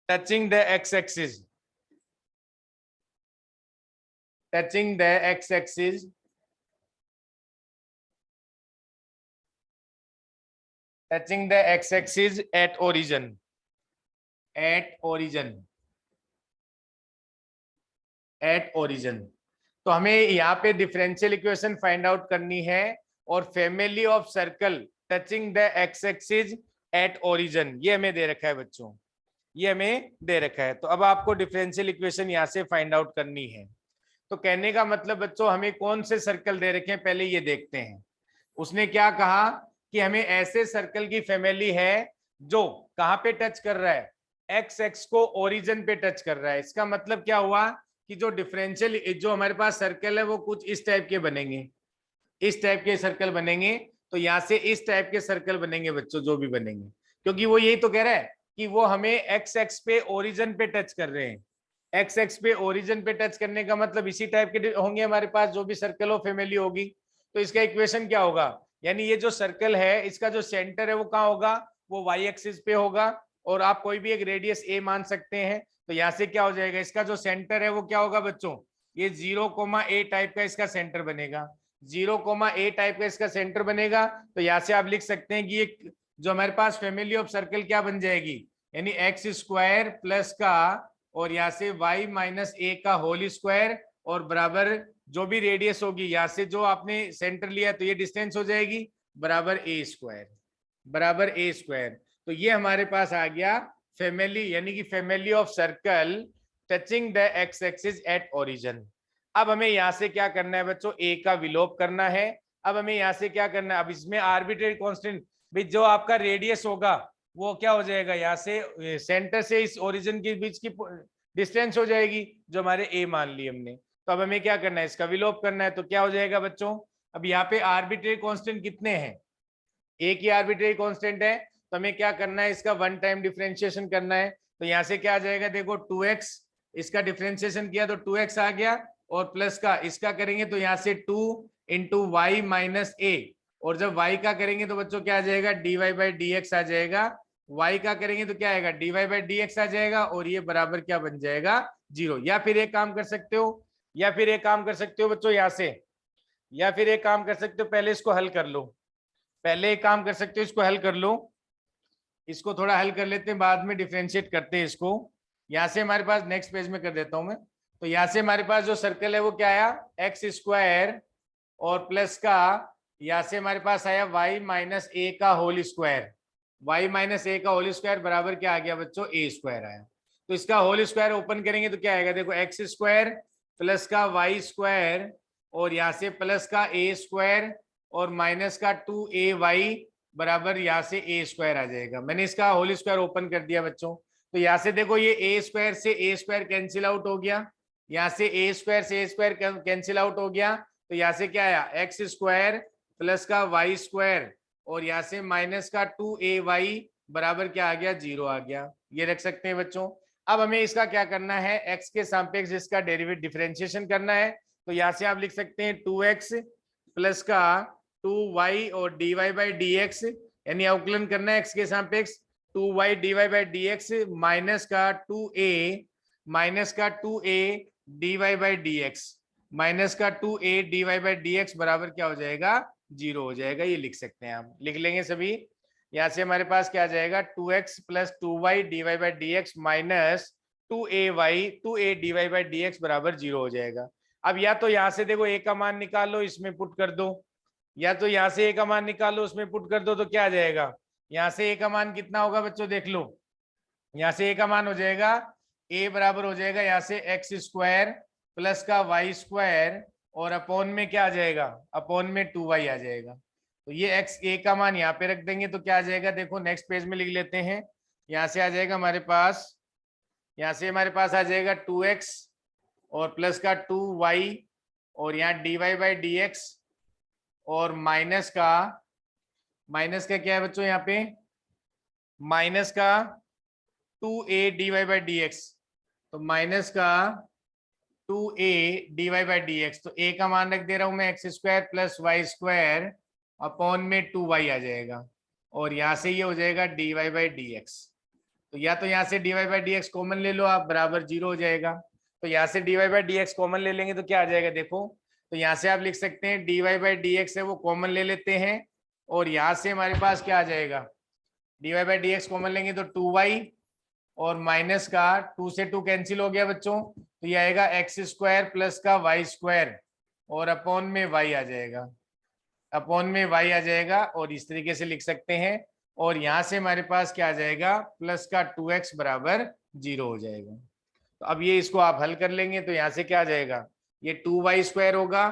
touching the x-axis at origin तो हमें यहाँ पे डिफरेंशियल इक्वेशन फाइंड आउट करनी है और family of circle touching the x axis at origin ये हमें दे रखा है बच्चों, ये हमें दे रखा है। तो अब आपको डिफरेंशियल इक्वेशन यहाँ से फाइंड आउट करनी है। तो कहने का मतलब बच्चों हमें कौन से सर्कल दे रखे हैं पहले ये देखते हैं। उसने क्या कहा कि हमें ऐसे सर्कल की फैमिली है जो कहाँ पे टच कर रहा है, एक्स एक्स को ओरिजिन पे टच कर रहा है। इसका मतलब क्या हुआ कि जो डिफरेंशियल जो हमारे पास सर्कल है वो कुछ इस टाइप के बनेंगे, इस टाइप के सर्कल बनेंगे। तो यहाँ से इस टाइप के सर्कल बनेंगे बच्चों जो भी बनेंगे, क्योंकि वो यही तो कह रहा है कि वो हमें एक्स एक्स पे ओरिजिन पे टच कर रहे हैं। एक्स एक्स पे ओरिजिन पे टच करने का मतलब इसी टाइप के होंगे हमारे पास जो भी सर्कल ऑफ फैमिली होगी। तो इसका इक्वेशन क्या होगा, यानी ये जो सर्कल है इसका जो सेंटर है वो कहाँ होगा, वो वाई एक्सिस पे होगा। और आप कोई भी एक रेडियस ए मान सकते हैं। तो यहाँ से क्या हो जाएगा, इसका जो सेंटर है वो क्या होगा बच्चों, ये 0,a टाइप का इसका सेंटर बनेगा। 0,a टाइप का इसका सेंटर बनेगा। तो यहाँ से आप लिख सकते हैं कि ये जो हमारे पास फैमिली ऑफ सर्कल क्या बन जाएगी, यानी एक्स स्क्वायर प्लस का और यहाँ से y माइनस ए का होल स्क्वायर और बराबर जो भी रेडियस होगी यहाँ से जो आपने सेंटर लिया तो ये डिस्टेंस हो जाएगी बराबर a स्क्वायर। तो ये हमारे पास आ गया फैमिली, यानी कि family of circle touching the x axis at origin. अब हमें यहाँ से क्या करना है बच्चों, a का विलोप करना है। अब हमें यहाँ से क्या करना है, अब इसमें आर्बिट्रेरी कांस्टेंट भी जो आपका रेडियस होगा वो क्या हो जाएगा, यहाँ से सेंटर से इस ओरिजिन के बीच की डिस्टेंस हो जाएगी जो हमारे a मान ली हमने। तो अब हमें क्या करना है, इसका विलोप करना है। तो क्या हो जाएगा बच्चों, अब यहाँ पे आर्बिट्रेरी कांस्टेंट कितने हैं, एक ही आर्बिट्रेरी कांस्टेंट है। तो हमें क्या करना है, इसका वन टाइम डिफरेंशिएशन करना है। तो यहाँ से क्या आ जाएगा, देखो 2x, इसका डिफरेंशिएशन किया तो 2x आ गया और प्लस का इसका करेंगे तो यहाँ से 2 इंटू वाई माइनस ए, और जब y का करेंगे तो बच्चों क्या आ जाएगा, dy बाई dx आ जाएगा। y का करेंगे तो क्या आएगा, dy बाई dx आ जाएगा और ये बराबर क्या बन जाएगा, 0। या फिर एक काम कर सकते हो बच्चों यहाँ से, या फिर एक काम कर सकते हो, पहले इसको हल कर लो, इसको हल कर लो, इसको थोड़ा हल कर लेते हैं, बाद में डिफरेंशिएट करते हैं इसको। यहाँ से हमारे पास नेक्स्ट पेज में कर देता हूं मैं। तो यहाँ से हमारे पास जो सर्कल है वो क्या आया, एक्स स्क्वायर और प्लस का यहाँ से हमारे पास आया y माइनस ए का होल स्क्वायर, बराबर क्या आ गया बच्चों, a स्क्वायर आया। तो इसका होल स्क्वायर ओपन करेंगे तो क्या आएगा, देखो एक्स स्क्वायर प्लस का वाई स्क्वायर और यहाँ से प्लस का a स्क्वायर और माइनस का 2ay बराबर यहाँ से a स्क्वायर आ जाएगा। मैंने इसका होल स्क्वायर ओपन कर दिया बच्चों। तो यहाँ से देखो ये a स्क्वायर से a स्क्वायर कैंसिल आउट हो गया, यहाँ से a स्क्वायर से a स्क्वायर कैंसिल आउट हो गया। तो यहाँ से क्या आया, एक्स स्क्वायर प्लस का वाई स्क्वायर और यहाँ से माइनस का 2ay बराबर क्या आ गया, 0 आ गया। ये रख सकते हैं बच्चों। अब हमें इसका क्या करना है, x के सापेक्ष इसका डेरिवेटिव डिफरेंशिएशन करना है। तो यहाँ से आप लिख सकते हैं 2x प्लस का 2y और dy बाई dx, यानी अवकलन करना है x के सापेक्ष 2y dy by dx minus का 2a dy by dx minus का 2a dy बाई dx बराबर क्या हो जाएगा, 0 हो जाएगा। ये लिख सकते हैं, हम लिख लेंगे सभी। यहाँ से हमारे पास क्या आ जाएगा, 2x plus 2y dy by dx minus 2a dy by dx बराबर 0 हो जाएगा। अब या तो यहाँ से देखो a का मान निकालो, इसमें पुट कर दो, या तो यहाँ से a का मान निकालो उसमें पुट कर दो। तो क्या आ जाएगा, यहाँ से a का मान कितना होगा बच्चों, देख लो। यहाँ से a का मान हो जाएगा, a बराबर हो जाएगा यहाँ से एक्स स्क्वायर प्लस का वाई स्क्वायर और अपोन में क्या आ जाएगा, अपोन में 2y आ जाएगा। तो ये एक्स a का मान यहाँ पे रख देंगे तो क्या आ जाएगा, देखो नेक्स्ट पेज में लिख लेते हैं। यहाँ से आ जाएगा हमारे पास, यहाँ से हमारे पास आ जाएगा 2x और प्लस का 2y और यहाँ dy बाई dx और माइनस का क्या है बच्चों यहाँ पे, माइनस का 2a dy by D X. तो माइनस का 2a dy by D X, तो a का मान रख दे रहा हूं मैं X square plus Y square upon में 2y आ जाएगा, और यहां से ये हो जाएगा dy बाई डी एक्स। तो या तो यहाँ से dy by D x common ले लो आप, बराबर 0 हो जाएगा। तो यहाँ से dy by D x common ले लेंगे तो क्या आ जाएगा देखो, तो यहाँ से आप लिख सकते हैं dy बाई डी एक्स है वो कॉमन ले लेते हैं, और यहाँ से हमारे पास क्या आ जाएगा, dy by D x common लेंगे तो 2y, और माइनस का 2 से 2 कैंसिल हो गया बच्चों, तो ये आएगा एक्स स्क्वायर प्लस का वाई स्क्वायर, और अपॉन में y आ जाएगा, अपॉन में y आ जाएगा, और इस तरीके से लिख सकते हैं। और यहाँ से हमारे पास क्या आ जाएगा, प्लस का 2x बराबर 0 हो जाएगा। तो अब ये इसको आप हल कर लेंगे तो यहाँ से क्या आ जाएगा, ये 2y स्क्वायर होगा,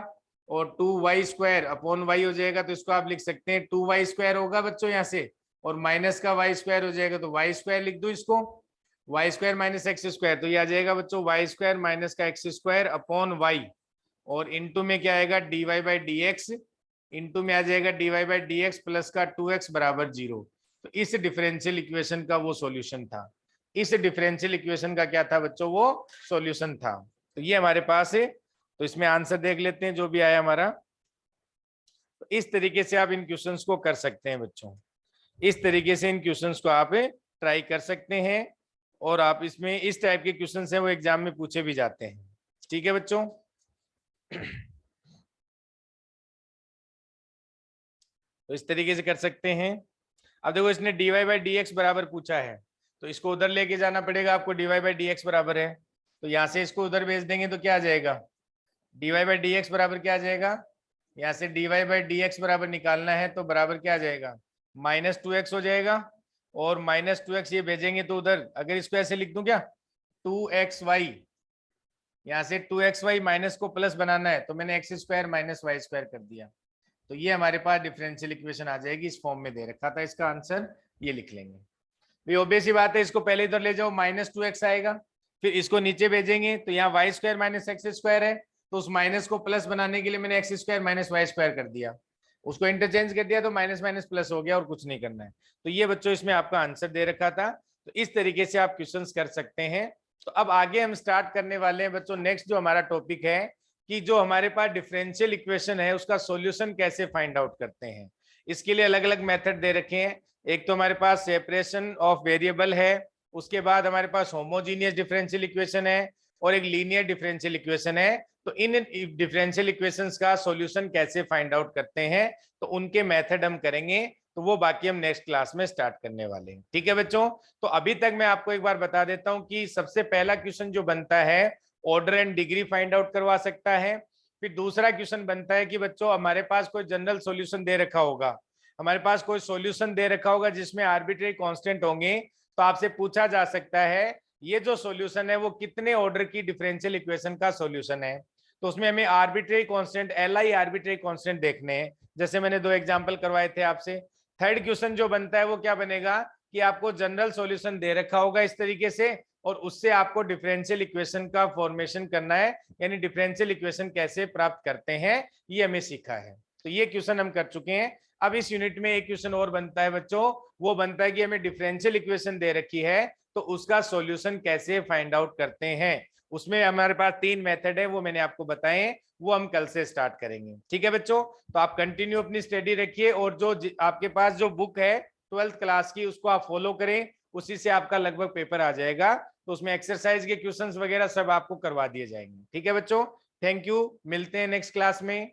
और 2y स्क्वायर अपॉन y हो जाएगा, तो इसको आप लिख सकते हैं 2y स्क्वायर होगा बच्चों यहाँ से, और माइनस का y स्क्वायर हो जाएगा, तो y स्क्वायर लिख दो इसको, y square minus X square, तो ये आ जाएगा बच्चों y स्क्वायर माइनस का एक्स स्क्वायर अपॉन y, और इनटू में क्या आएगा dy by D x, into में आ जाएगा dy by D x plus का 2x बराबर 0। तो इस डिफरेंशियल इक्वेशन का वो सॉल्यूशन था, इस डिफरेंशियल इक्वेशन का क्या था बच्चों, वो सॉल्यूशन था। तो ये हमारे पास है, तो इसमें आंसर देख लेते हैं जो भी आया हमारा। तो इस तरीके से आप इन क्वेश्चंस को कर सकते हैं बच्चों, इस तरीके से इन क्वेश्चंस को आप ट्राई कर सकते हैं, और आप इसमें इस टाइप के क्वेश्चंस हैं वो एग्जाम में पूछे भी जाते हैं। ठीक है बच्चों, तो इस तरीके से कर सकते हैं। अब देखो इसने dy बाई डी एक्स बराबर पूछा है, तो इसको उधर लेके जाना पड़ेगा आपको, dy बाई डी एक्स बराबर है, तो यहाँ से इसको उधर भेज देंगे तो क्या आ जाएगा, dy बाई डी एक्स बराबर क्या आ जाएगा, यहाँ से dy बाई डी एक्स बराबर निकालना है तो बराबर क्या आ जाएगा, माइनस 2x हो जाएगा, और माइनस 2x ये भेजेंगे तो उधर, अगर इसको ऐसे लिख दूं क्या 2xy, यहाँ से 2xy माइनस को प्लस बनाना है तो मैंने X square minus Y square कर दिया, तो ये हमारे पास डिफरेंशियल इक्वेशन आ जाएगी। इस फॉर्म में दे रखा था, इसका आंसर ये लिख लेंगे भाई। ऑब्वियस ही बात है, इसको पहले इधर ले जाओ, माइनस 2x आएगा, फिर इसको नीचे भेजेंगे तो यहाँ Y square minus X square है, तो उस माइनस को प्लस बनाने के लिए मैंने X square minus Y square कर दिया, उसको इंटरचेंज कर दिया तो माइनस माइनस प्लस हो गया, और कुछ नहीं करना है। तो ये बच्चों इसमें आपका आंसर दे रखा था, तो इस तरीके से आप क्वेश्चंस कर सकते हैं। तो अब आगे हम स्टार्ट करने वाले हैं बच्चों, नेक्स्ट जो हमारा टॉपिक है कि जो हमारे पास डिफरेंशियल इक्वेशन है उसका सॉल्यूशन कैसे फाइंड आउट करते हैं। इसके लिए अलग अलग मेथड दे रखे हैं, एक तो हमारे पास सेपरेशन ऑफ वेरिएबल है, उसके बाद हमारे पास होमोजीनियस डिफरेंशियल इक्वेशन है, और एक लीनियर डिफरेंशियल इक्वेशन है। तो इन डिफरेंशियल इक्वेशंस का सॉल्यूशन कैसे फाइंड आउट करते हैं, तो उनके मेथड हम करेंगे, तो वो बाकी हम नेक्स्ट क्लास में स्टार्ट करने वाले हैं। ठीक है बच्चों, तो अभी तक मैं आपको एक बार बता देता हूं कि सबसे पहला क्वेश्चन जो बनता है order and degree find out करवा सकता है। फिर दूसरा क्वेश्चन बनता है कि बच्चों हमारे पास कोई जनरल सॉल्यूशन दे रखा होगा, हमारे पास कोई सॉल्यूशन दे रखा होगा जिसमें आर्बिट्रेरी कांस्टेंट होंगे, तो आपसे पूछा जा सकता है ये जो सॉल्यूशन है वो कितने ऑर्डर की डिफरेंशियल इक्वेशन का सॉल्यूशन है। तो उसमें हमें arbitrary constant, Li arbitrary constant देखने हैं, जैसे मैंने 2 एग्जांपल करवाए थे आपसे। थर्ड क्वेश्चन जो बनता है वो क्या बनेगा कि आपको जनरल सॉल्यूशन दे रखा होगा इस तरीके से, और उससे आपको डिफरेंशियल इक्वेशन का फॉर्मेशन करना है, यानी डिफरेंशियल इक्वेशन कैसे प्राप्त करते हैं ये हमें सीखा है। तो ये क्वेश्चन हम कर चुके हैं। अब इस यूनिट में एक क्वेश्चन और बनता है बच्चों, वो बनता है कि हमें डिफरेंशियल इक्वेशन दे रखी है तो उसका सॉल्यूशन कैसे फाइंड आउट करते हैं। उसमें हमारे पास 3 मेथड है, वो मैंने आपको बताए, वो हम कल से स्टार्ट करेंगे। ठीक है बच्चों, तो आप कंटिन्यू अपनी स्टडी रखिए, और जो आपके पास जो बुक है 12th क्लास की उसको आप फॉलो करें, उसी से आपका लगभग पेपर आ जाएगा। तो उसमें एक्सरसाइज के क्वेश्चंस वगैरह सब आपको करवा दिए जाएंगे। ठीक है बच्चों, थैंक यू, मिलते हैं नेक्स्ट क्लास में।